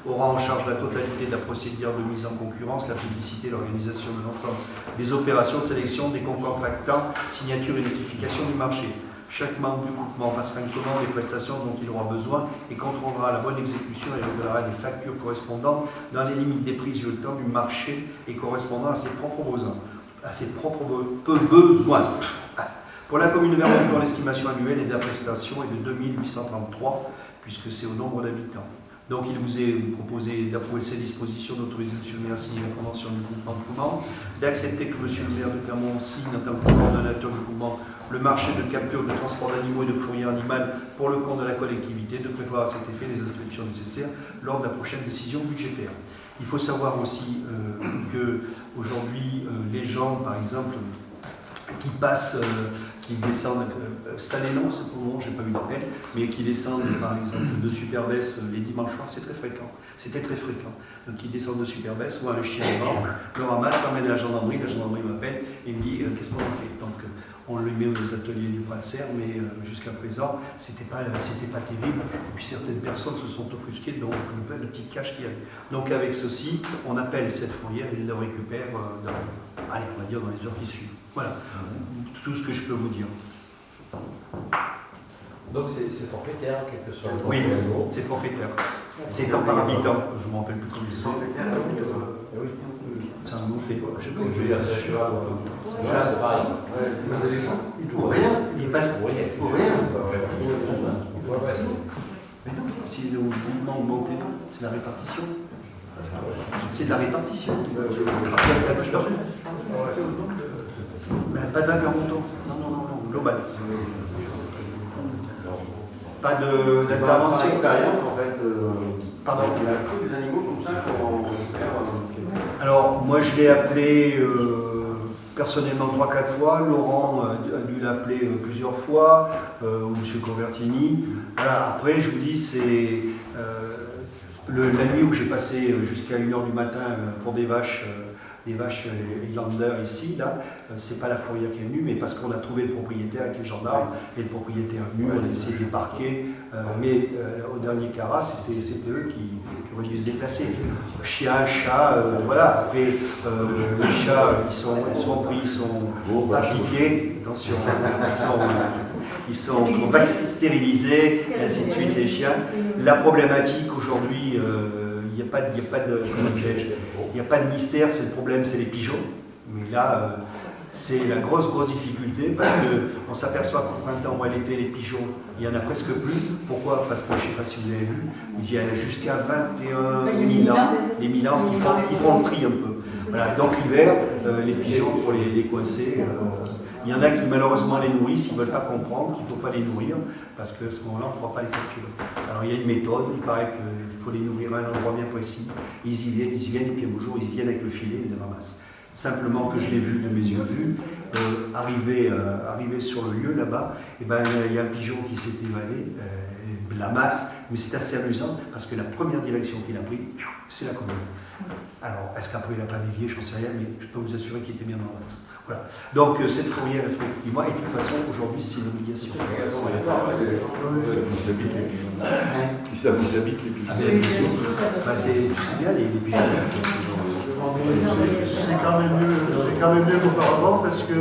aura en charge la totalité de la procédure de mise en concurrence, la publicité, l'organisation de l'ensemble des opérations de sélection des concours contractants, signature et notification du marché. Chaque membre du groupement passera une commande des prestations dont il aura besoin et contrôlera la bonne exécution et réglera les factures correspondantes dans les limites des prix sur le temps du marché et correspondant à ses propres besoins. Pour la commune de Vermont, l'estimation annuelle et de la prestation est de 2833, puisque c'est au nombre d'habitants. Donc il vous est proposé d'approuver ces dispositions, d'autoriser M. le maire à signer la convention du groupement de commande, d'accepter que M. le maire de Clermont signe en tant que coordonnateur du groupement le marché de capture, de transport d'animaux et de fourrière animale pour le compte de la collectivité, de prévoir à cet effet les inscriptions nécessaires lors de la prochaine décision budgétaire. Il faut savoir aussi que aujourd'hui les gens, par exemple, qui passent, qui descendent, cette année non, c'est pour le moment, j'ai pas eu d'appel, mais qui descendent par exemple de Superbès les dimanches soirs, c'est très fréquent, c'était très fréquent. Donc ils descendent de Superbès, voient un chien mort, le ramasse, l'emmène à la gendarmerie m'appelle et me dit qu'est-ce qu'on en fait. Donc on le met aux ateliers du Bras de Serre, mais jusqu'à présent, c'était pas terrible. Et puis certaines personnes se sont offusquées donc le petit cache qu'il y avait. Donc avec ceci, on appelle cette fourrière et il le récupère on va dire dans les heures qui suivent. Voilà, tout ce que je peux vous dire. Donc c'est forfaitaire, quel que soit le Oui, forfait. c'est forfaitaire. C'est un par habitant, je ne me rappelle plus comment c'est. Forfaitaire, oui. C'est un mot fait. Je sais pas. Je veux dire, c'est un cheval. C'est pareil. C'est un éléphant. Pour rien. Il passe pour rien. Pour rien. Si le mouvement monté, c'est la répartition. C'est de la répartition. Pas de vague en montant. Non, global. Pas d'intervention. Par expérience, en fait, Pardon. il y a que des animaux comme ça qu'on faire. Alors, moi je l'ai appelé personnellement 3-4 fois. Laurent a dû l'appeler plusieurs fois, ou M. Convertini. Voilà. Après, je vous dis, c'est la nuit où j'ai passé jusqu'à 1h du matin pour des vaches Highlander ici, là, c'est pas la fourrière qui est venue, mais parce qu'on a trouvé le propriétaire avec les gendarmes, et le propriétaire est venu, on a essayé de les parquer, mais au dernier carat, c'était eux qui auraient dû se déplacer. Chien, chat, voilà, après, les chats, ils sont appliqués, attention, ils sont stérilisés, et ainsi de suite, les chiens. La problématique aujourd'hui, il n'y a pas de mystère, c'est le problème, c'est les pigeons. Mais là, c'est la grosse difficulté parce qu'on s'aperçoit qu'au printemps ou à l'été, les pigeons, il n'y en a presque plus. Pourquoi? Parce que je ne sais pas si vous avez vu, il y a jusqu'à 21 000 ans, les milans qui font le tri un peu. Voilà. Donc l'hiver, les pigeons, il faut les coincer. Il y en a qui malheureusement les nourrissent, ils ne veulent pas comprendre qu'il ne faut pas les nourrir parce qu'à ce moment-là, on ne pourra pas les capturer. Alors il y a une méthode, il paraît qu'il faut les nourrir à un endroit bien précis. Ils y viennent, et puis un jour, ils y viennent avec le filet et ils les ramassent. Simplement que je l'ai vu de mes yeux vus, arrivé sur le lieu là-bas, et ben, il y a un pigeon qui s'est évadé, la masse, mais c'est assez amusant parce que la première direction qu'il a pris, c'est la commune. Alors, est-ce qu'après il n'a pas dévié, j'en sais rien, mais je peux vous assurer qu'il était bien dans la masse. Voilà. Donc cette fourrière, effectivement, et de toute façon, aujourd'hui, c'est une obligation. Ça vous habite les pigeons. C'est bien les pigeons. C'est quand même mieux qu'auparavant parce que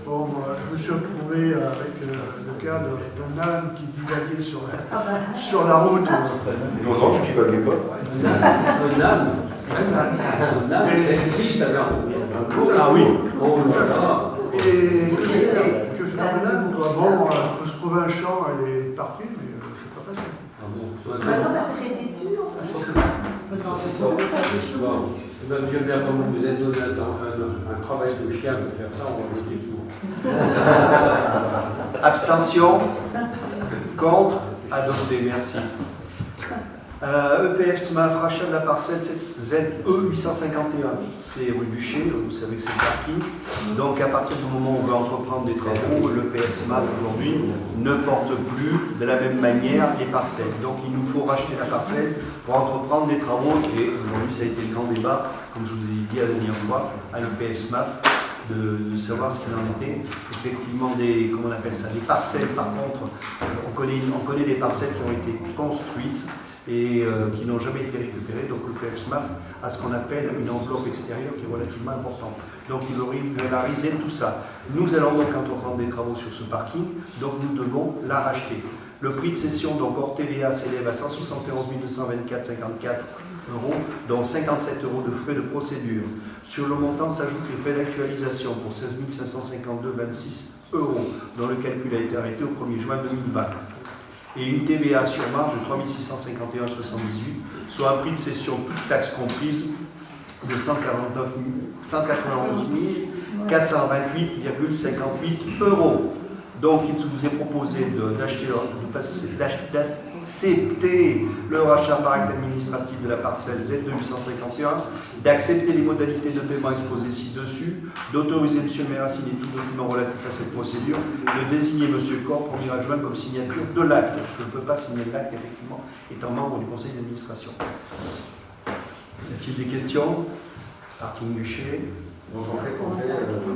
bon, je me suis retrouvé avec le cas d'un âne qui divaguait sur la route. Non, je divaguais pas. Un âne, ça existe à Vermont. Ah oui. Oh là là. Et que faire de l'âne? Bon, il faut se trouver un champ, elle est partie, mais c'est pas facile. Ah bon. Non, parce que c'est têtu, en fait. Bon. Monsieur le maire, comme vous vous êtes donné un travail de chien de faire ça, on va voter pour. Abstention. Contre. Adopté. Merci. EPF SMAF, rachat de la parcelle ZE 851, c'est rue Bûcher, vous savez que c'est le parking. Donc à partir du moment où on veut entreprendre des travaux, l'EPF SMAF aujourd'hui ne porte plus de la même manière les parcelles. Donc il nous faut racheter la parcelle pour entreprendre des travaux et aujourd'hui ça a été le grand débat, comme je vous ai dit la dernière fois, à l'EPF SMAF, de savoir ce qu'il en était. Effectivement, comment on appelle ça, des parcelles par contre, on connaît des parcelles qui ont été construites et qui n'ont jamais été récupérés. Donc le PFSMAF a ce qu'on appelle une enveloppe extérieure qui est relativement importante. Donc il va régulariser tout ça. Nous allons donc entreprendre des travaux sur ce parking, donc nous devons la racheter. Le prix de cession, donc hors TVA, s'élève à 171 224,54 €, dont 57 € de frais de procédure. Sur le montant s'ajoutent les frais d'actualisation pour 16 552,26 €, dont le calcul a été arrêté au 1er juin 2020. Et une TVA sur marge de 3 651,78 €, soit un prix de cession, toutes taxes comprises, de 191 428,58 €. Donc, il vous est proposé d'accepter le rachat par acte administratif de la parcelle Z2851, d'accepter les modalités de paiement exposées ci-dessus, d'autoriser M. le maire à signer tout document relatif à cette procédure, de désigner M. Corps, premier adjoint, comme signature de l'acte. Je ne peux pas signer l'acte, effectivement, étant membre du conseil d'administration. Y a-t-il des questions? Parking Bûcher. Donc en fait, on fait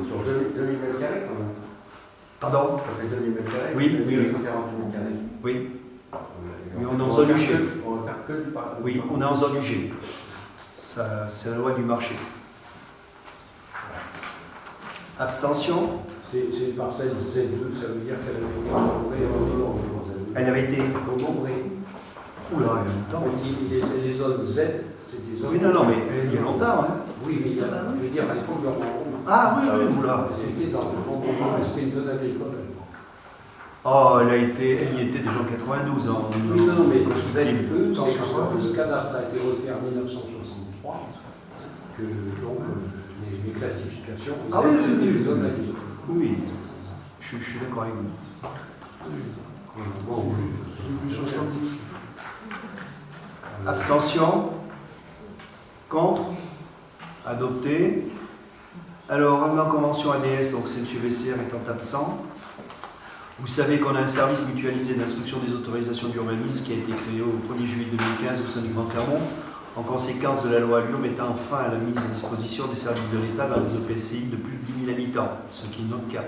sur 2000 mètres carrés quand même. Pardon? Ça fait 2000 mètres carrés. Oui, oui, oui. 148 mètres carrés. Oui. Mais on est en va zone faire UG. On va faire que du parking. Oui, on est en zone UG. C'est la loi du marché. Abstention? C'est une parcelle Z2, ça veut dire qu'elle avait été incorporée en dehors. Elle avait été. Comment? Oui. Oula, il y a longtemps. Mais si les zones Z, c'est des zones. Oui, non, mais il y a longtemps. Hein. Oui, mais je veux dire, à l'époque de Rouen. Ah oui, oui, oula. Elle était dans le Rouen, c'était une zone agricole. Oh, elle y était déjà en 92. Oui, non, mais Z2, c'est quand le cadastre a été refait en 1963 que donc les classifications, Ah oui, c'était oui, des zones agricoles. Oui, je suis d'accord avec vous. Bon, oui. Abstention? Contre? Adopté. Alors, en convention ADS, donc c'est M. VCR étant absent. Vous savez qu'on a un service mutualisé d'instruction des autorisations d'urbanisme qui a été créé au 1er juillet 2015 au sein du Grand Clermont, en conséquence de la loi Allure mettant fin à la mise à disposition des services de l'État dans les EPCI de plus de 10 000 habitants, ce qui est notre cas.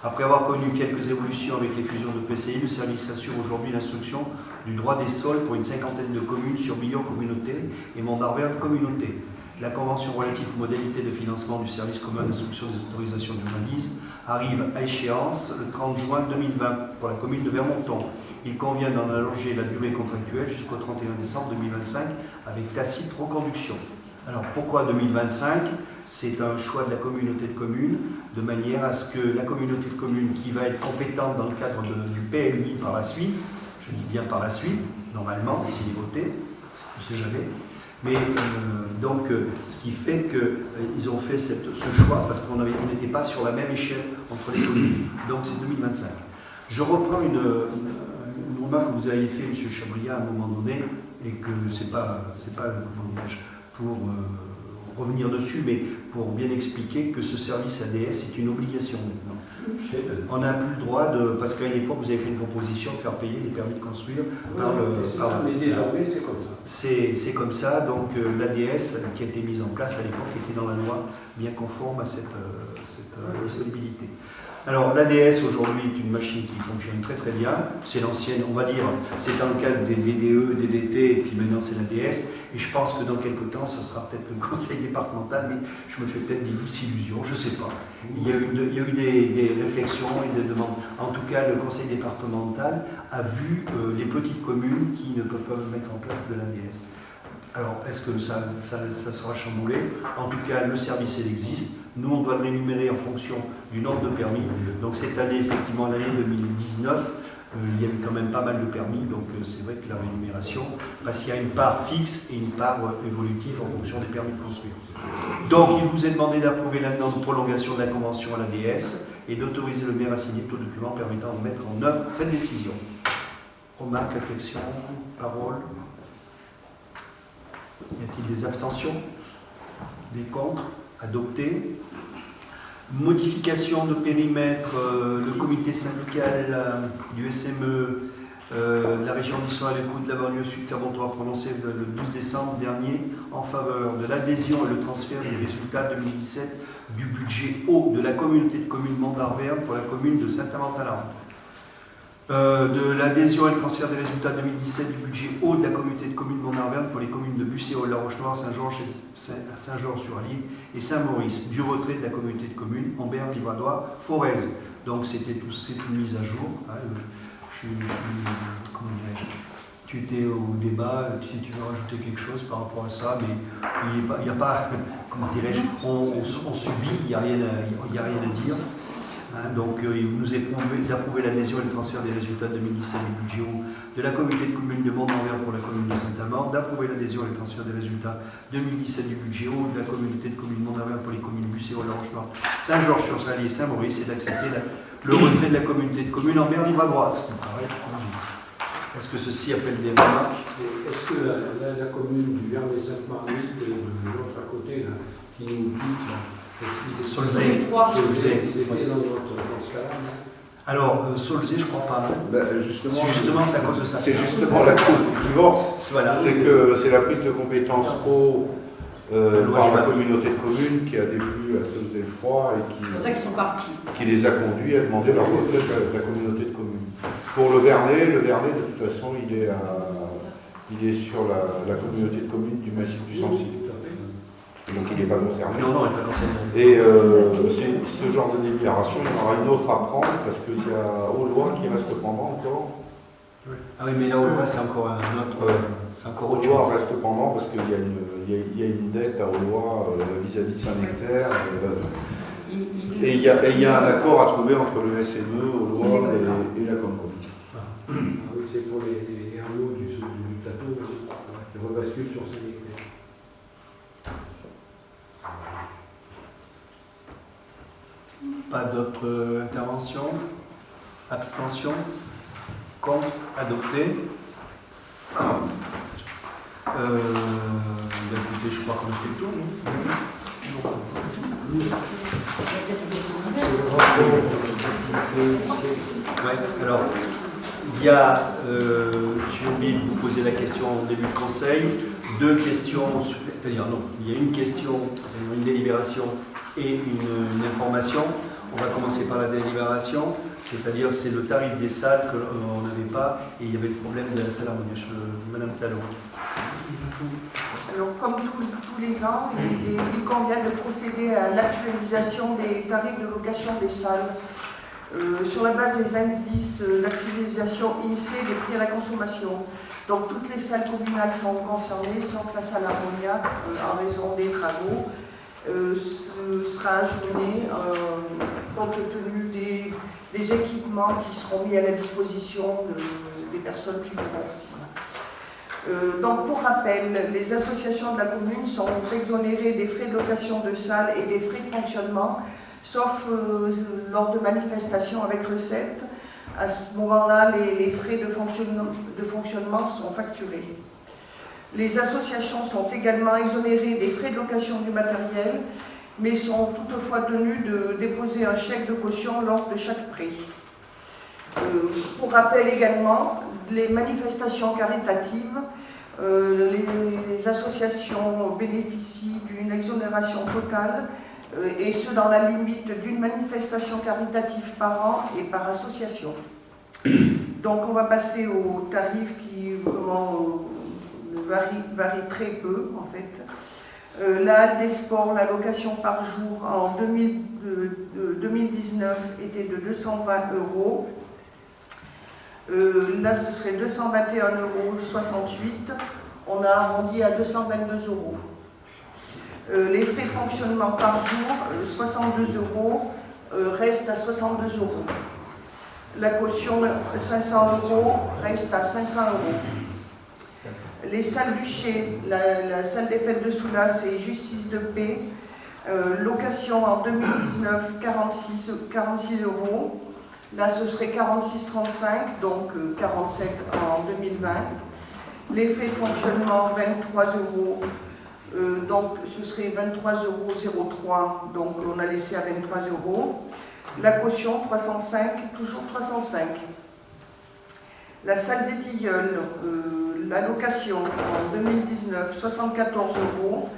Après avoir connu quelques évolutions avec les fusions de PCI, le service assure aujourd'hui l'instruction du droit des sols pour une cinquantaine de communes sur Billon communauté et Mont-d'Arverne communauté. La convention relative aux modalités de financement du service commun d'instruction des autorisations d'urbanisme arrive à échéance le 30 juin 2020 pour la commune de Vermonton. Il convient d'en allonger la durée contractuelle jusqu'au 31 décembre 2025 avec tacite reconduction. Alors pourquoi 2025? C'est un choix de la communauté de communes, de manière à ce que la communauté de communes qui va être compétente dans le cadre du PLUI par la suite, je dis bien par la suite, normalement, s'il est voté, je ne sais jamais, mais donc ce qui fait qu'ils ont fait ce choix parce qu'on n'était pas sur la même échelle entre les communes, donc c'est 2025. Je reprends une remarque que vous avez fait, M. Chabriat, à un moment donné, et que c'est pas pour revenir dessus, mais pour bien expliquer que ce service ADS est une obligation maintenant. On n'a plus le droit parce qu'à l'époque vous avez fait une proposition de faire payer les permis de construire mais désormais c'est comme ça. C'est comme ça, donc l'ADS qui a été mise en place à l'époque était dans la loi bien conforme à cette disponibilité. Alors l'ADS aujourd'hui est une machine qui fonctionne très très bien, c'est l'ancienne, on va dire, c'est dans le cadre des DDE, des DT, et puis maintenant c'est l'ADS, et je pense que dans quelques temps ce sera peut-être le conseil départemental, mais je me fais peut-être des douces illusions, je ne sais pas. Il y a eu des réflexions et des demandes. En tout cas, le conseil départemental a vu les petites communes qui ne peuvent pas mettre en place de l'ADS. Alors, est-ce que ça sera chamboulé? En tout cas, le service, il existe. Nous, on doit l'énumérer en fonction du nombre de permis. Donc, cette année, effectivement, l'année 2019, il y a eu quand même pas mal de permis. Donc, c'est vrai que la rémunération, parce qu'il y a une part fixe et une part évolutive en fonction des permis de construire. Donc, il vous est demandé d'approuver la norme de prolongation de la convention à l'ADS et d'autoriser le maire à signer tout document permettant de mettre en œuvre cette décision. Remarques, réflexions, paroles? Y a-t-il des abstentions? Des contre? Adopté. Modification de périmètre, le comité syndical du SME de la région d'Issoire et le coup de la banlieue sud Clermont a prononcé le 12 décembre dernier en faveur de l'adhésion et le transfert des résultats 2017 du budget eau de la communauté de communes Mont-d'Arverne pour la commune de Saint-Amand-Talent. De l'adhésion et le transfert des résultats 2017 du budget haut de la communauté de communes Mont-Arverne pour les communes de Busséol, La Roche-Noire, Saint-Georges-sur-Allier et Saint-Maurice, du retrait de la communauté de communes Ambert, Livradois, Forez. Donc c'est une mise à jour. Hein, comment dirais-je, tu étais au débat, si tu veux rajouter quelque chose par rapport à ça, mais il n'y a pas, comment dirais-je, on subit, il n'y a rien à dire. Hein, donc il nous est d'approuver l'adhésion et le transfert des résultats de 2017 du budget haut de la communauté de communes de Mont-Arverne pour la commune de Saint-Amand, d'approuver l'adhésion et le transfert des résultats 2017 du budget haut de la communauté de communes de Mont-Arverne pour les communes Busséol, La Roche-Noire, Saint-Georges-sur-Allier et Saint-Maurice, et d'accepter le retrait de la communauté de communes Ambert, Livradois, ce qui me paraît logique. Est-ce que ceci appelle des remarques? Est-ce que la commune du Vernay-Sainte-Marguerite et de l'autre à côté, là, qui nous quitte, là, Solzay. Ils étaient dans ce cas-là, non? Alors, Solzay, je crois pas. Justement, c'est à cause de ça. C'est justement la cause du divorce. Voilà. C'est que c'est la prise de compétence par la communauté de communes qui a déplu à Solzay-le-Froid et C'est pour ça qu'ils sont partis. qui les a conduits à demander leur retrait de la communauté de communes. Pour le Vernay, de toute façon, il est sur la communauté de communes du massif du Sancy. Donc il n'est pas concerné. Non, il n'est pas concerné. Et ce genre de délibération, il y en aura une autre à prendre parce qu'il y a Aulois qui reste pendant encore. Ah oui, mais là, Aulois, c'est encore un autre. C'est encore autre Aulois chose. reste pendant parce qu'il y a une dette à Aulois vis-à-vis de Saint-Nectaire. Et il y a un accord à trouver entre le SME, Aulois et la Comcom. Ah oui, c'est pour les hameaux du plateau qui rebasculent sur Saint-Nectaire. Pas d'autres interventions? Abstention? Contre? Adopté? Écoutez, je crois qu'on a fait le tour, non? Ouais, alors, il y a, j'ai oublié de vous poser la question au début du conseil, deux questions, c'est-à-dire non, il y a une question, une délibération et une information. On va commencer par la délibération, c'est-à-dire c'est le tarif des salles qu'on n'avait pas et il y avait le problème de la salle harmonieuse. Madame Talon. Alors, comme tous les ans, il convient de procéder à l'actualisation des tarifs de location des salles sur la base des indices d'actualisation INSEE des prix à la consommation. Donc, toutes les salles communales sont concernées, sauf la salle Harmonia, en raison des travaux. Sera ajourné compte tenu des équipements qui seront mis à la disposition des personnes qui voudront. Donc pour rappel, les associations de la commune sont exonérées des frais de location de salles et des frais de fonctionnement, sauf lors de manifestations avec recettes. À ce moment-là, les frais de fonctionnement sont facturés. Les associations sont également exonérées des frais de location du matériel, mais sont toutefois tenues de déposer un chèque de caution lors de chaque prêt. Pour rappel également, les manifestations caritatives, les associations bénéficient d'une exonération totale, et ce dans la limite d'une manifestation caritative par an et par association. Donc on va passer aux tarifs qui varie très peu en fait. La halle des sports, la location par jour en 2019 était de 220 €. Là ce serait 221,68 €. On a arrondi à 222 €. Les frais de fonctionnement par jour, 62 €, reste à 62 €. La caution, 500 € reste à 500 €. Les salles bûchées, la salle des fêtes de Soulas et Justice de paix, location en 2019, 46 €. Là, ce serait 46,35 €, donc 47 en 2020. Les frais de fonctionnement, 23 €, donc ce serait 23,03 €, donc on a laissé à 23 €. La caution, 305, toujours 305. La salle des Tilleuls, la location en 2019, 74 €,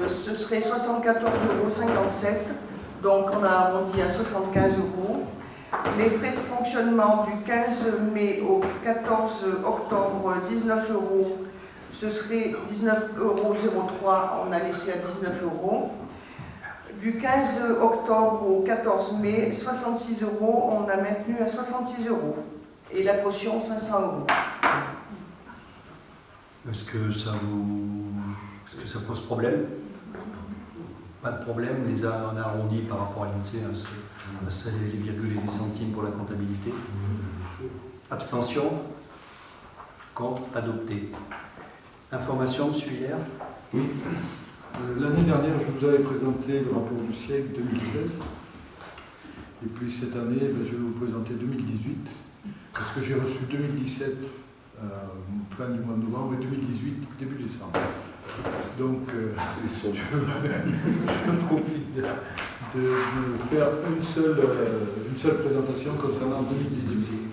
ce serait 74,57 €, donc on a arrondi à 75 €. Les frais de fonctionnement du 15 mai au 14 octobre, 19 €, ce serait 19,03 €, on a laissé à 19 €. Du 15 octobre au 14 mai, 66 €, on a maintenu à 66 €. Et la caution, 500 €. Est-ce que ça pose problème? Pas de problème, on a arrondi par rapport à l'INSEE, c'est les virgules et les centimes pour la comptabilité. Abstention? Contre? Adopté. Information, M. Hilaire? Oui. L'année dernière, je vous avais présenté le rapport du siècle 2016. Et puis cette année, je vais vous présenter 2018. Parce que j'ai reçu 2017 fin du mois de novembre et 2018 début décembre. Donc, je profite de faire une seule présentation concernant 2018.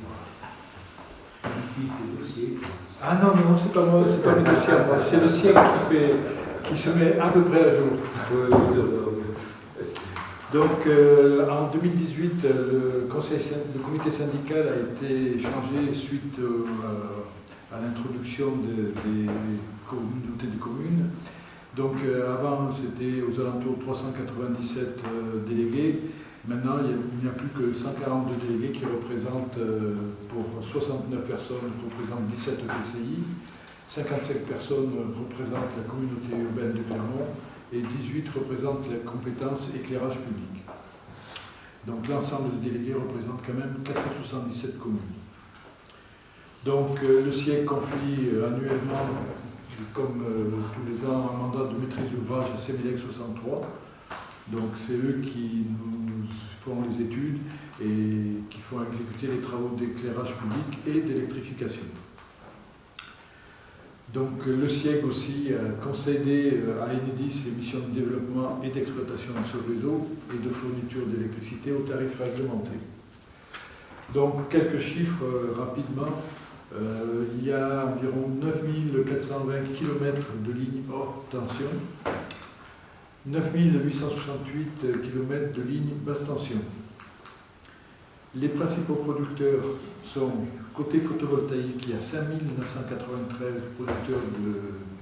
Ah non, c'est pas moi, c'est pas mes dossiers, c'est le siècle qui se met à peu près à jour. Donc, en 2018, le comité syndical a été changé suite à l'introduction des communautés de communes. Donc, avant, c'était aux alentours de 397 délégués. Maintenant, il n'y a plus que 142 délégués qui représentent, pour 69 personnes, représentent 17 PCI, 55 personnes représentent la communauté urbaine de Clermont, et 18 représentent la compétence éclairage public. Donc l'ensemble des délégués représente quand même 477 communes. Donc le siècle confie annuellement, comme tous les ans, un mandat de maîtrise d'ouvrage à CEMELEC 63. Donc c'est eux qui nous font les études et qui font exécuter les travaux d'éclairage public et d'électrification. Donc le siècle aussi a concédé à Enedis les missions de développement et d'exploitation de ce réseau et de fourniture d'électricité aux tarifs réglementés. Donc quelques chiffres rapidement. Il y a environ 9420 km de lignes hors tension, 9868 km de lignes basse tension. Les principaux producteurs sont, côté photovoltaïque, il y a 5993 producteurs de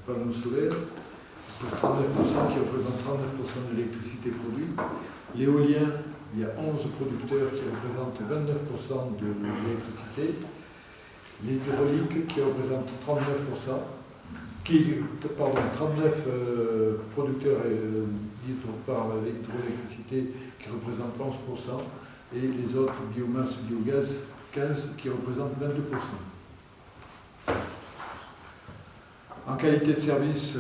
panneaux solaires, pour 39%, qui représentent 39% de l'électricité produite. L'éolien, il y a 11 producteurs qui représentent 29% de l'électricité. L'hydraulique, qui représente 39%, 39 producteurs par l'hydroélectricité, qui représentent 11%. Et les autres, biomasse, biogaz, 15, qui représentent 22%. En qualité de service,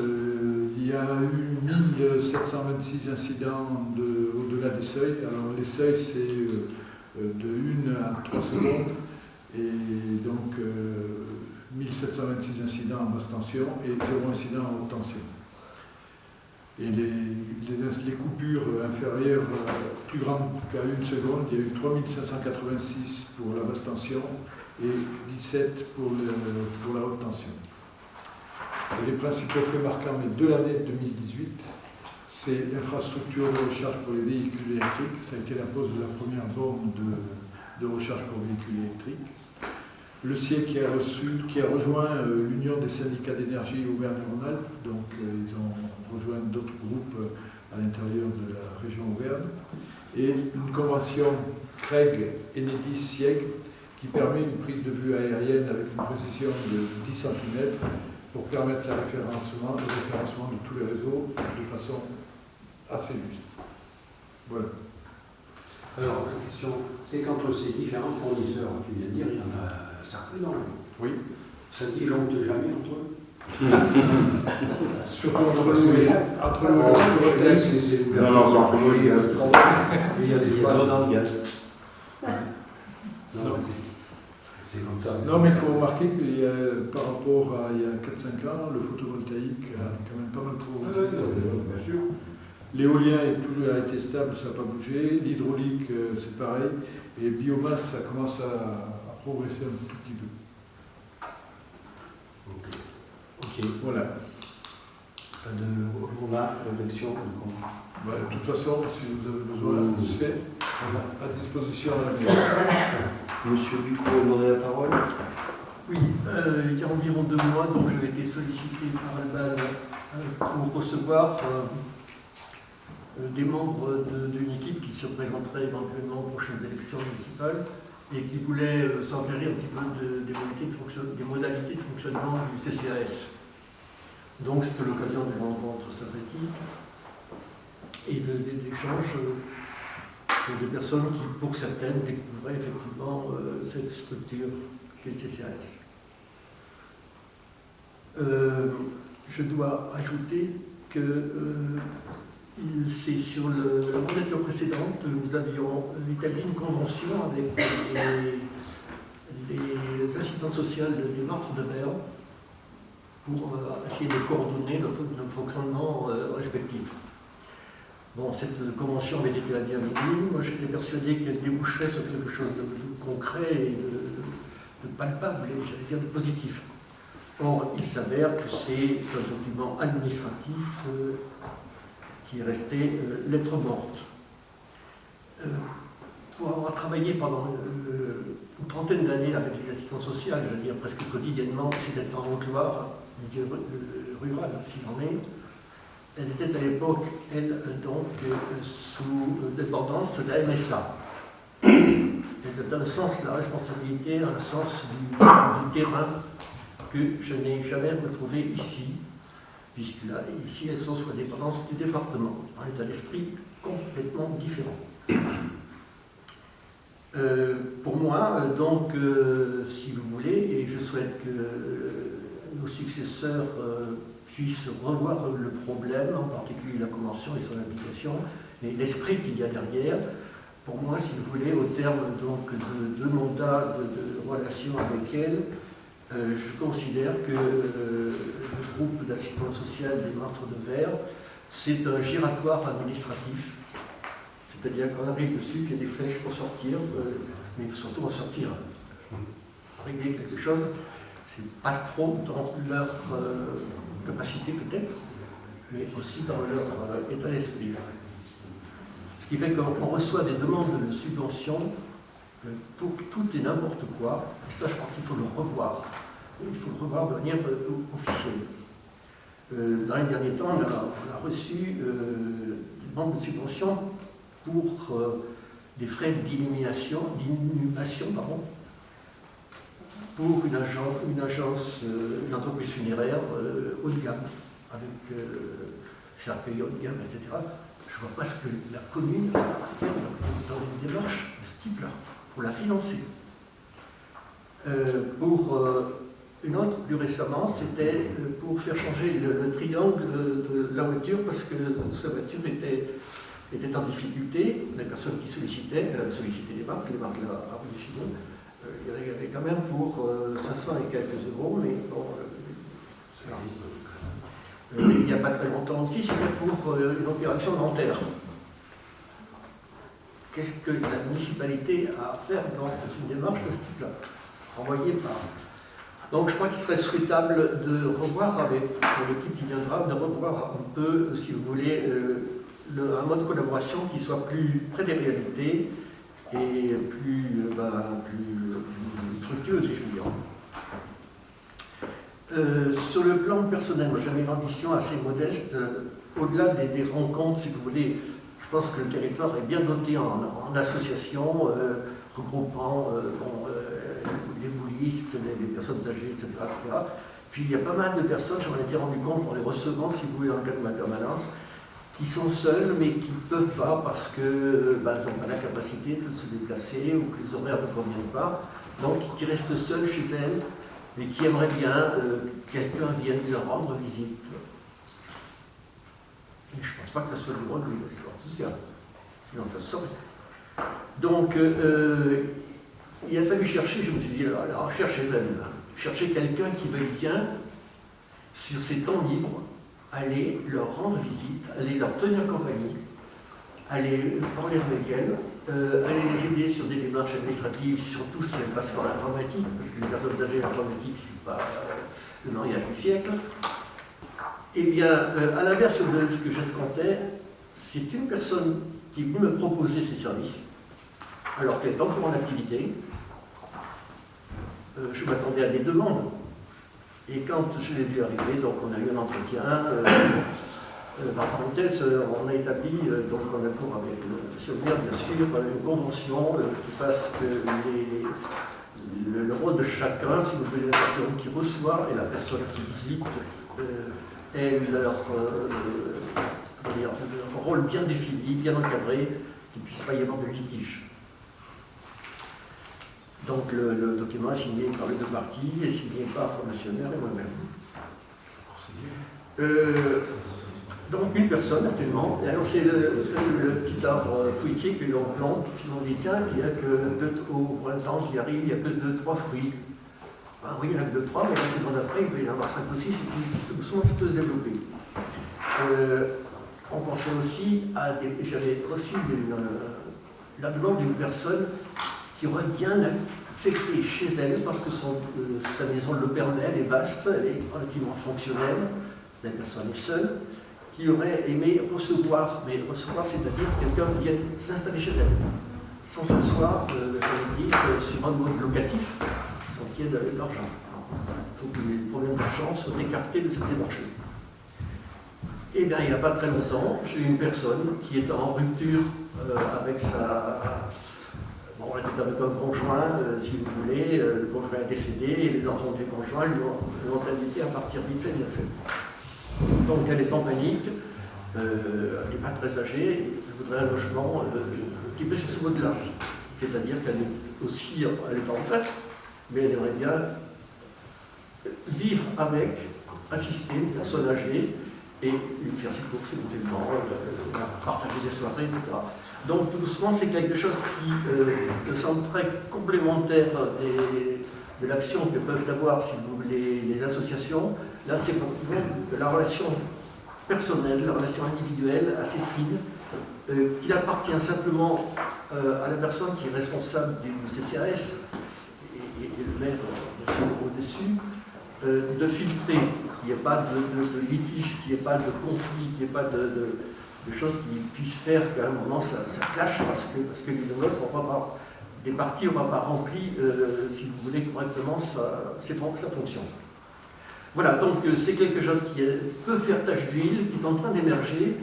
il y a eu 1726 incidents au-delà des seuils. Alors les seuils, c'est de 1 à 3 secondes, et donc 1726 incidents en basse tension et 0 incident en haute tension. Et les coupures inférieures, plus grandes qu'à 1 seconde, il y a eu 3586 pour la basse tension et 17 pour la haute tension. Et les principaux faits marquants de l'année 2018, c'est l'infrastructure de recharge pour les véhicules électriques. Ça a été la pose de la première borne de recharge pour véhicules électriques. Le CIE qui a rejoint l'Union des syndicats d'énergie Auvergne-Rhône-Alpes, donc ils ont rejoint d'autres groupes à l'intérieur de la région Auvergne, et une convention CREG-Enedis-SIEG qui permet une prise de vue aérienne avec une précision de 10 cm pour permettre le référencement de tous les réseaux de façon assez juste. Voilà. Alors, la question, c'est qu'entre ces différents fournisseurs, tu viens de dire, il y en a certains énormes. Oui. Ça ne disjoncte jamais entre eux. Surtout entre le photovoltaïque. C'est Non, c'est entre le gaz. Il y a des fois. Dans le gaz. Non, c'est comme ça. Non, mais il faut remarquer qu'il y a, par rapport à il y a 4-5 ans, le photovoltaïque a quand même pas mal progressé. Bien sûr. L'éolien a été stable, ça n'a pas bougé. L'hydraulique, c'est pareil. Et biomasse, ça commence à progresser un tout petit peu. Ok. Voilà. Pas de remarques, réflexions. Bah, de toute façon, si vous avez besoin, c'est à disposition à la maison. Monsieur Bucco a demandé la parole. Oui, il y a environ 2 mois, donc j'ai été sollicité par Alban pour recevoir des membres d'une équipe qui se présenterait éventuellement aux prochaines élections municipales et qui voulait s'enquérir un petit peu des modalités de fonctionnement du CCAS. Donc c'était l'occasion d'une rencontre sympathique et d'échanges de personnes qui, pour certaines, découvraient effectivement cette structure qu'est le CCAS. Je dois ajouter que c'est sur la mandature précédente, nous avions établi une convention avec les assistantes sociales des Martres de Verre pour essayer de coordonner notre fonctionnement respectif. Bon, cette convention avait été bien menée. Moi, j'étais persuadé qu'elle déboucherait sur quelque chose de concret et de palpable, et j'allais dire de positif. Or, il s'avère que c'est un document administratif qui est resté lettre morte. Pour avoir travaillé pendant une trentaine d'années avec les assistants sociaux, je veux dire presque quotidiennement, c'était en Haute-Loire, milieu rural, s'il en est. Elle était à l'époque, elle, donc, sous dépendance de la MSA. Elle donne un sens de la responsabilité, un sens du terrain que je n'ai jamais retrouvé ici, puisque là, ici, elles sont sous la dépendance du département, un état d'esprit complètement différent. Pour moi, donc, si vous voulez, et je souhaite que nos successeurs puissent revoir le problème, en particulier la Convention et son application, et l'esprit qu'il y a derrière. Pour moi, si vous voulez, au terme donc, de 2 mandats de relation avec elle, je considère que le groupe d'assistance sociale des Martres de Verre, c'est un giratoire administratif. C'est-à-dire qu'on arrive dessus, qu'il y a des flèches pour sortir, mais surtout en sortir. Régler quelque chose, c'est pas trop dans leur capacité peut-être, mais aussi dans leur état d'esprit. Ce qui fait qu'on reçoit des demandes de subventions pour tout et n'importe quoi, et ça je crois qu'il faut le revoir. Il faut le revoir de manière officielle. Dans les derniers temps, on a reçu des demandes de subventions pour des frais d'inhumation, pour une agence, une entreprise funéraire haut de gamme, avec cercueil haut de gamme, etc. Je ne vois pas ce que la commune a à faire dans une démarche de ce type-là, pour la financer. Pour une autre, plus récemment, c'était pour faire changer le triangle de la voiture, parce que sa voiture était en difficulté. Les personnes qui sollicitaient, elle a sollicité les marques l'ont appelé chez nous. Il y avait quand même pour 500 et quelques euros, mais bon, il n'y a pas très longtemps aussi, c'était pour une opération dentaire. Qu'est-ce que la municipalité a à faire dans une démarche de ce type-là, envoyée par... Donc je crois qu'il serait souhaitable de revoir avec l'équipe qui viendra, de revoir un peu, si vous voulez, un mode de collaboration qui soit plus près des réalités et plus fructueux, si je puis dire. Sur le plan personnel, moi j'avais une ambition assez modeste, au-delà des rencontres, si vous voulez. Je pense que le territoire est bien doté en associations regroupant les boulistes, les personnes âgées, etc., etc. Puis il y a pas mal de personnes, j'en ai été rendu compte en les recevant, si vous voulez, dans le cadre de ma permanence, qui sont seules mais qui ne peuvent pas parce qu'elles n'ont pas la capacité de se déplacer ou que les horaires ne conviennent pas, donc qui restent seules chez elles et qui aimeraient bien que quelqu'un vienne leur rendre visite. Et je ne pense pas que ça soit du rôle de l'histoire sociale, sinon ça saurait. Donc il a fallu chercher, je me suis dit, la recherche est vaine, chercher quelqu'un qui veuille bien, sur ses temps libres, aller leur rendre visite, aller leur tenir compagnie, aller parler avec elles, aller les aider sur des démarches administratives, surtout si elles passent par l'informatique, parce que les personnes âgées, l'informatique, c'est pas le mariage du siècle. Eh bien, à l'inverse de ce que j'escomptais, c'est une personne qui est venue me proposer ses services, alors qu'elle est encore en activité. Je m'attendais à des demandes. Et quand je l'ai vu arriver, donc on a eu un entretien. Par parenthèse, on a établi, donc en accord avec le souvenir, bien sûr, une convention qui fasse que le rôle de chacun, si vous voulez, la personne qui reçoit et la personne qui visite, ait leur rôle bien défini, bien encadré, qu'il ne puisse pas y avoir de litige. Donc le document est signé par les deux parties, et signé par le commissionnaire et moi-même. Donc une personne actuellement, et alors c'est le petit arbre fruitier que l'on plante, qui l'on dit tiens, il n'y a que au printemps qui arrive, il n'y a que 2-3 fruits. Ben oui, il n'y en a que 2-3, mais la saison d'après, il va y en avoir 5 ou 6, et puis doucement ça peut se développer. On pensait aussi à des. J'avais reçu la demande d'une personne qui aurait bien accepté chez elle, parce que sa maison le permet, elle est vaste, elle est relativement fonctionnelle, la personne est seule, qui aurait aimé recevoir, mais recevoir, c'est-à-dire que quelqu'un vienne s'installer chez elle, sans que ce soit, sur un mode locatif, sans qu'il y ait de l'argent. Il faut que les problèmes d'argent soient écartés de cette démarche. Et bien, il n'y a pas très longtemps, j'ai eu une personne qui est en rupture avec sa. Bon, elle était avec un conjoint, si vous voulez, le conjoint est décédé, et les enfants du conjoint lui ont invité à partir vite fait, bien fait. Donc elle est en panique, elle n'est pas très âgée, elle voudrait un logement un petit peu sur ce mode-là. C'est-à-dire qu'elle est aussi, elle n'est pas en retraite, mais elle aimerait bien vivre avec, assister une personne âgée, et lui faire ses courses éventuellement, partager des soirées, etc. Donc tout doucement, c'est quelque chose qui me semble très complémentaire de l'action que peuvent avoir, si vous voulez, les associations. Là, c'est la relation personnelle, la relation individuelle, assez fine, qui appartient simplement à la personne qui est responsable du CCAS et le maire au-dessus, de filtrer, qu'il n'y ait pas de litige, qu'il n'y ait pas de conflit, qu'il n'y ait pas de choses qui puissent faire qu'à un moment ça clash parce que l'une ou l'autre des parties n'aura pas rempli, si vous voulez, correctement sa fonction. Voilà, donc c'est quelque chose qui peut faire tache d'huile, qui est en train d'émerger,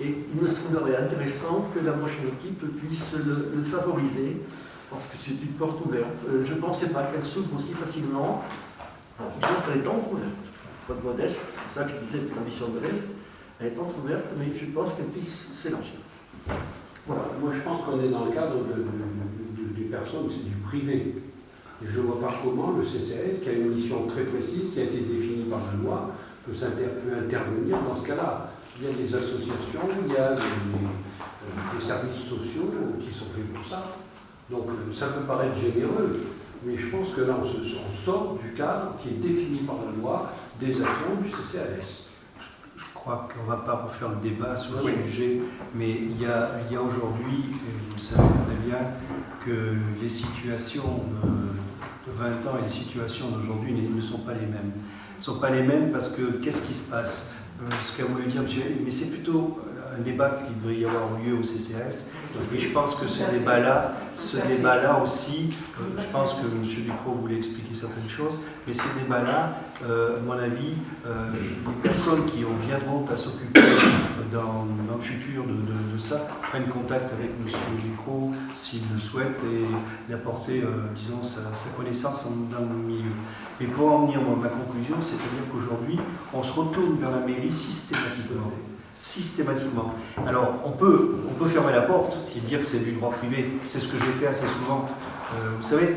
et il me semblerait intéressant que la prochaine équipe puisse le favoriser, parce que c'est une porte ouverte. Je ne pensais pas qu'elle s'ouvre aussi facilement. Disons qu'elle est entrouverte. Faut être modeste, c'est ça que je disais, l'ambition modeste. Elle est entrouverte, mais je pense qu'elle puisse s'élargir. Voilà, moi je pense qu'on est dans le cadre des personnes, c'est du privé. Et je ne vois pas comment le CCAS, qui a une mission très précise, qui a été définie par la loi, peut intervenir dans ce cas-là. Il y a des associations, il y a des services sociaux qui sont faits pour ça. Donc ça peut paraître généreux, mais je pense que là on sort du cadre qui est défini par la loi des actions du CCAS. Je crois qu'on ne va pas refaire le débat sur le sujet, mais il y a aujourd'hui, vous le savez très bien, que les situations de 20 ans et les situations d'aujourd'hui ne sont pas les mêmes. Elles ne sont pas les mêmes parce que qu'est-ce qui se passe? Ce qu'a voulu dire M. Mais c'est plutôt un débat qui devrait y avoir lieu au CCAS. Et je pense que ce débat-là aussi, je pense que M. Ducrot voulait expliquer certaines choses, mais ce débat-là, à mon avis, les personnes qui viendront à s'occuper dans le futur de ça prennent contact avec M. Ducrot s'il le souhaite et apporter, disons, sa connaissance dans le milieu. Et pour en venir à ma conclusion, c'est-à-dire qu'aujourd'hui, on se retourne vers la mairie systématiquement. Alors, on peut fermer la porte et dire que c'est du droit privé. C'est ce que j'ai fait assez souvent. Vous savez,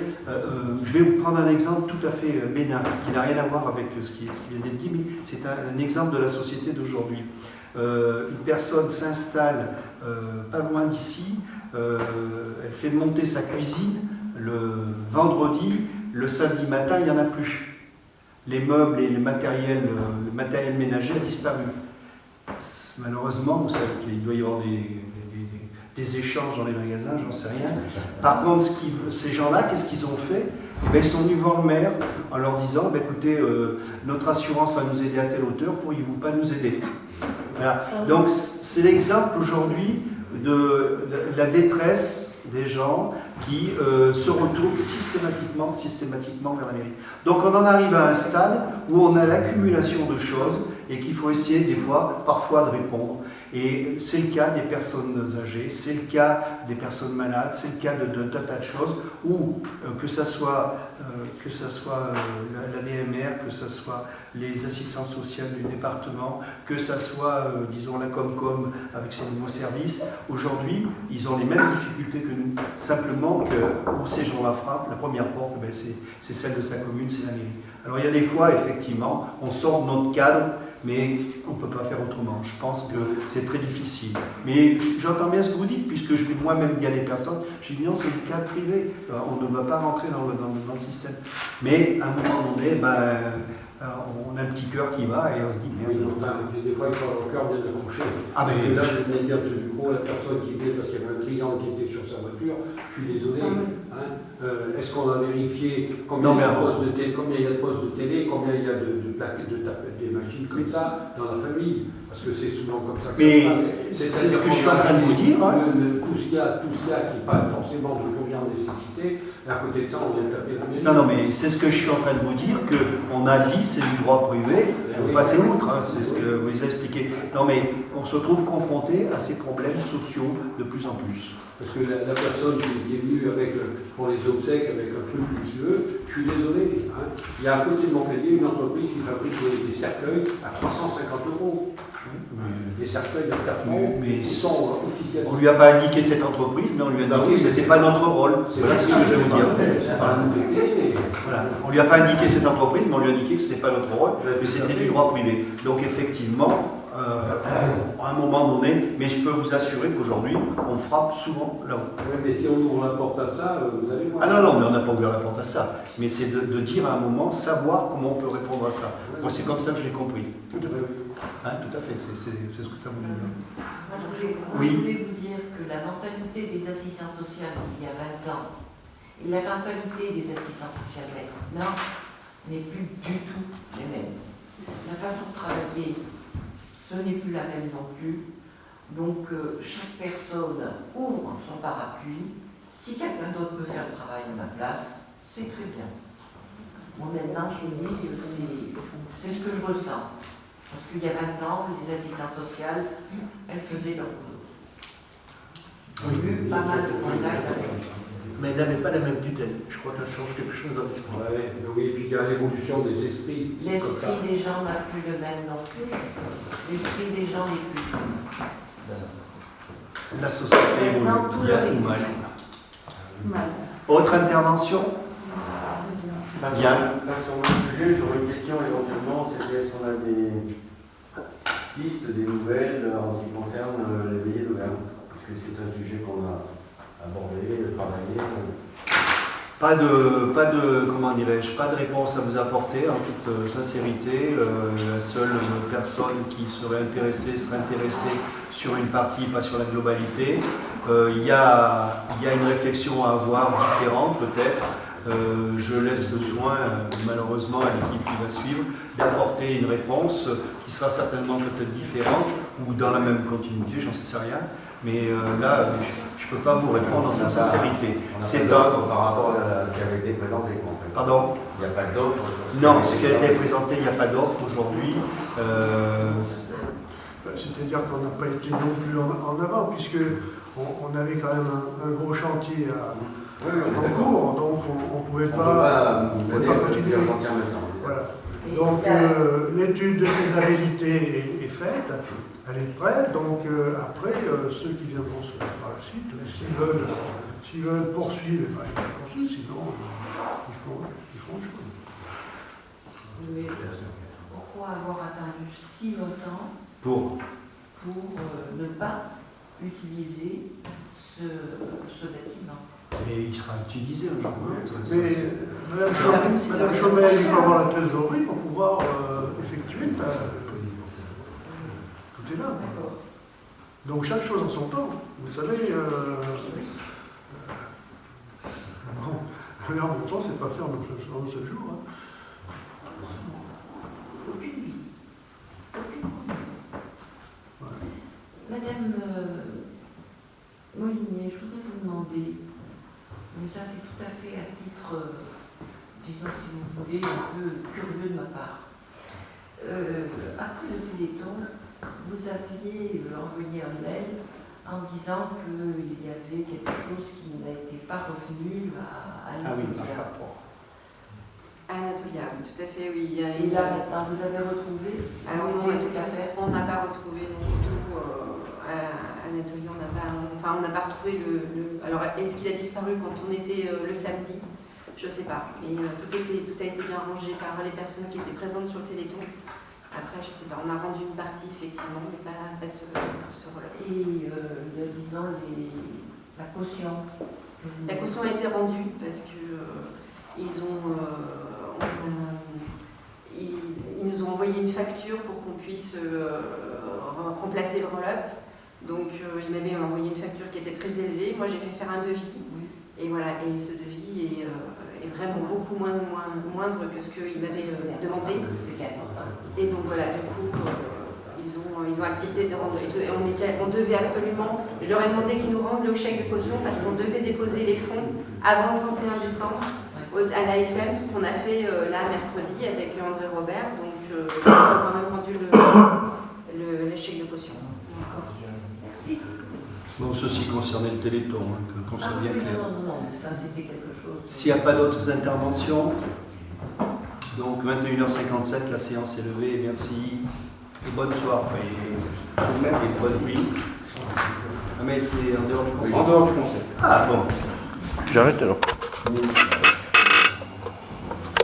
je vais vous prendre un exemple tout à fait bénin, qui n'a rien à voir avec ce qui vient d'être dit, mais c'est un exemple de la société d'aujourd'hui. Une personne s'installe pas loin d'ici, elle fait monter sa cuisine le vendredi, le samedi matin, il n'y en a plus. Les meubles et le matériel ménager a disparu. Malheureusement, vous savez qu'il doit y avoir des échanges dans les magasins, j'en sais rien. Par contre, ces gens-là, qu'est-ce qu'ils ont fait? Eh bien, ils sont venus voir le maire en leur disant, écoutez, notre assurance va nous aider à telle hauteur, pourriez-vous pas nous aider? Voilà. Donc c'est l'exemple aujourd'hui de la détresse des gens qui se retournent systématiquement vers la mairie. Donc on en arrive à un stade où on a l'accumulation de choses et qu'il faut essayer des fois, parfois, de répondre. Et c'est le cas des personnes âgées, c'est le cas des personnes malades, c'est le cas de tas de choses où, que ce soit la DMR, que ce soit les assistances sociales du département, que ce soit, disons, la Comcom avec ses nouveaux services, aujourd'hui, ils ont les mêmes difficultés que nous. Simplement que où ces gens-là frappent, la première porte, c'est celle de sa commune, c'est la mairie. Alors il y a des fois, effectivement, on sort de notre cadre, mais on ne peut pas faire autrement. Je pense que c'est très difficile. Mais j'entends bien ce que vous dites, puisque je vais moi-même dire à des personnes, je dis non, c'est le cadre privé, on ne va pas rentrer dans le système. Mais à un moment donné, on a un petit cœur qui va et on se dit, mais oui, enfin, des fois, il faut avoir le cœur bien accroché. Ah, parce mais que là, je venais de dire, M. Ducrot, la personne qui était, parce qu'il y avait un triangle qui était sur sa voiture, je suis désolé. Est-ce qu'on a vérifié combien il y a de postes de télé, combien il y a de plaques, des machines comme ça dans la famille? Parce que c'est souvent comme ça que ça se passe. C'est ce que je suis en train de vous dire. Tout ce qu'il y a qui n'est pas forcément de première nécessité, et à côté de ça, on vient taper la mairie. Non, mais c'est ce que je suis en train de vous dire, qu'on a dit, c'est du droit privé, on passe outre, c'est ce que vous avez expliqué. Non, mais on se trouve confronté à ces problèmes sociaux de plus en plus. Parce que la personne qui est venue pour les obsèques avec un truc luxueux, je suis désolé, il y a à côté de Montpellier une entreprise qui fabrique des cercueils à 350 €. Des cercueils de 4 ans qui sont officiels. On ne lui a pas indiqué cette entreprise, mais on lui a indiqué que ce n'était pas notre rôle. Voilà ce que je veux vous dire. Voilà. On ne lui a pas indiqué cette entreprise, mais on lui a indiqué que ce n'était pas notre rôle, que c'était du droit privé. Donc effectivement, à un moment donné, mais je peux vous assurer qu'aujourd'hui, on frappe souvent là-haut. Oui, mais si on ouvre la porte à ça, vous allez voir. Ah non, mais on n'a pas ouvert la porte à ça. Mais c'est de dire à un moment, savoir comment on peut répondre à ça. Moi, c'est comme ça que je l'ai compris. Tout à fait, c'est ce que tu as voulu dire. Je voulais vous dire que la mentalité des assistants sociaux il y a 20 ans et la mentalité des assistants sociaux maintenant n'est plus du tout les mêmes. La façon de travailler, ce n'est plus la même non plus. Donc chaque personne ouvre son parapluie. Si quelqu'un d'autre peut faire le travail à ma place, c'est très bien. Moi maintenant je vous dis, c'est ce que je ressens. Parce qu'il y a 20 ans, les assistantes sociales, elles faisaient leur boulot. J'ai eu pas mal de contacts avec. Mais elles n'avaient pas la même tutelle. Je crois qu'elle change quelque chose dans l'esprit. Oui, et puis il y a l'évolution des esprits. L'esprit des gens n'a plus le même non plus. L'esprit des gens n'est plus. La société évolue, bien ou mal. Autre intervention? Yann. Sur le sujet, j'aurais une question éventuellement, c'est est-ce qu'on a des pistes, des nouvelles en ce qui concerne les veillées d'Auvergne? Puisque c'est un sujet qu'on a abordé, travaillé. Pas de réponse à vous apporter en toute sincérité. La seule personne qui serait intéressée sur une partie, pas sur la globalité. Il y a une réflexion à avoir différente peut-être. Je laisse le soin, malheureusement, à l'équipe qui va suivre, d'apporter une réponse qui sera certainement peut-être différente ou dans la même continuité, j'en sais rien. Mais là, je ne peux pas vous répondre en toute sincérité. C'est par rapport à ce qui avait été présenté. En fait. Pardon? Il n'y a pas d'offre sur Non, ce qui a été présenté, il n'y a pas d'offre aujourd'hui. C'est-à-dire qu'on n'a pas été non plus en avant, puisqu'on avait quand même un gros chantier en cours, donc on ne pouvait pas continuer. Voilà. Donc l'étude de faisabilité est faite, elle est prête, donc après, ceux qui viendront par la suite, s'ils veulent poursuivre, ils poursuivent, sinon ils font le choix. Mais pourquoi avoir attendu si longtemps pour ne pas utiliser ce bâtiment? Et il sera utilisé un jour. Mais Madame Chauvel, il faut avoir la trésorerie pour pouvoir effectuer tout est là. Donc chaque chose en son temps. Vous savez, bon, mais en même temps, c'est pas fait en un seul jour. Hein. Madame Molinier, je voudrais vous demander, mais ça c'est tout à fait à titre, disons si vous voulez, un peu curieux de ma part. Après le Téléthon, vous aviez envoyé un mail en disant qu'il y avait quelque chose qui n'était pas revenu à Anatolia. Anatolia, oui, tout à fait, oui. Et là, maintenant, vous avez retrouvé alors, on n'a pas retrouvé non du tout Anatolia, on n'a pas retrouvé le... Alors, est-ce qu'il a disparu quand on était le samedi? Je ne sais pas, mais tout a été bien rangé par les personnes qui étaient présentes sur le Téléthon. Après, je ne sais pas, on a rendu une partie, effectivement, mais pas ce rôle. Et, disons, la caution. La caution a été rendue parce que ils nous ont envoyé une facture pour qu'on puisse remplacer le roll-up. Donc, ils m'avaient envoyé une facture qui était très élevée. Moi, j'ai fait faire un devis. Et voilà, et ce devis est vraiment beaucoup moindre que ce qu'ils m'avaient demandé. Et donc voilà, du coup, ils ont accepté de rendre. Et on devait absolument, je leur ai demandé qu'ils nous rendent le chèque de caution parce qu'on devait déposer les fonds avant le 31 décembre à l'AFM, ce qu'on a fait là mercredi avec André Robert. Donc ils ont quand même rendu le chèque de caution. Merci. Donc ceci concernait le Téléthon, qu'on soit bien clair. Non, ça c'était quelque chose. S'il n'y a pas d'autres interventions, donc 21h57, la séance est levée, merci. Et bonne soirée. Et bonne nuit. Ah mais c'est en dehors du conseil. En dehors du conseil. Ah bon. J'arrête alors.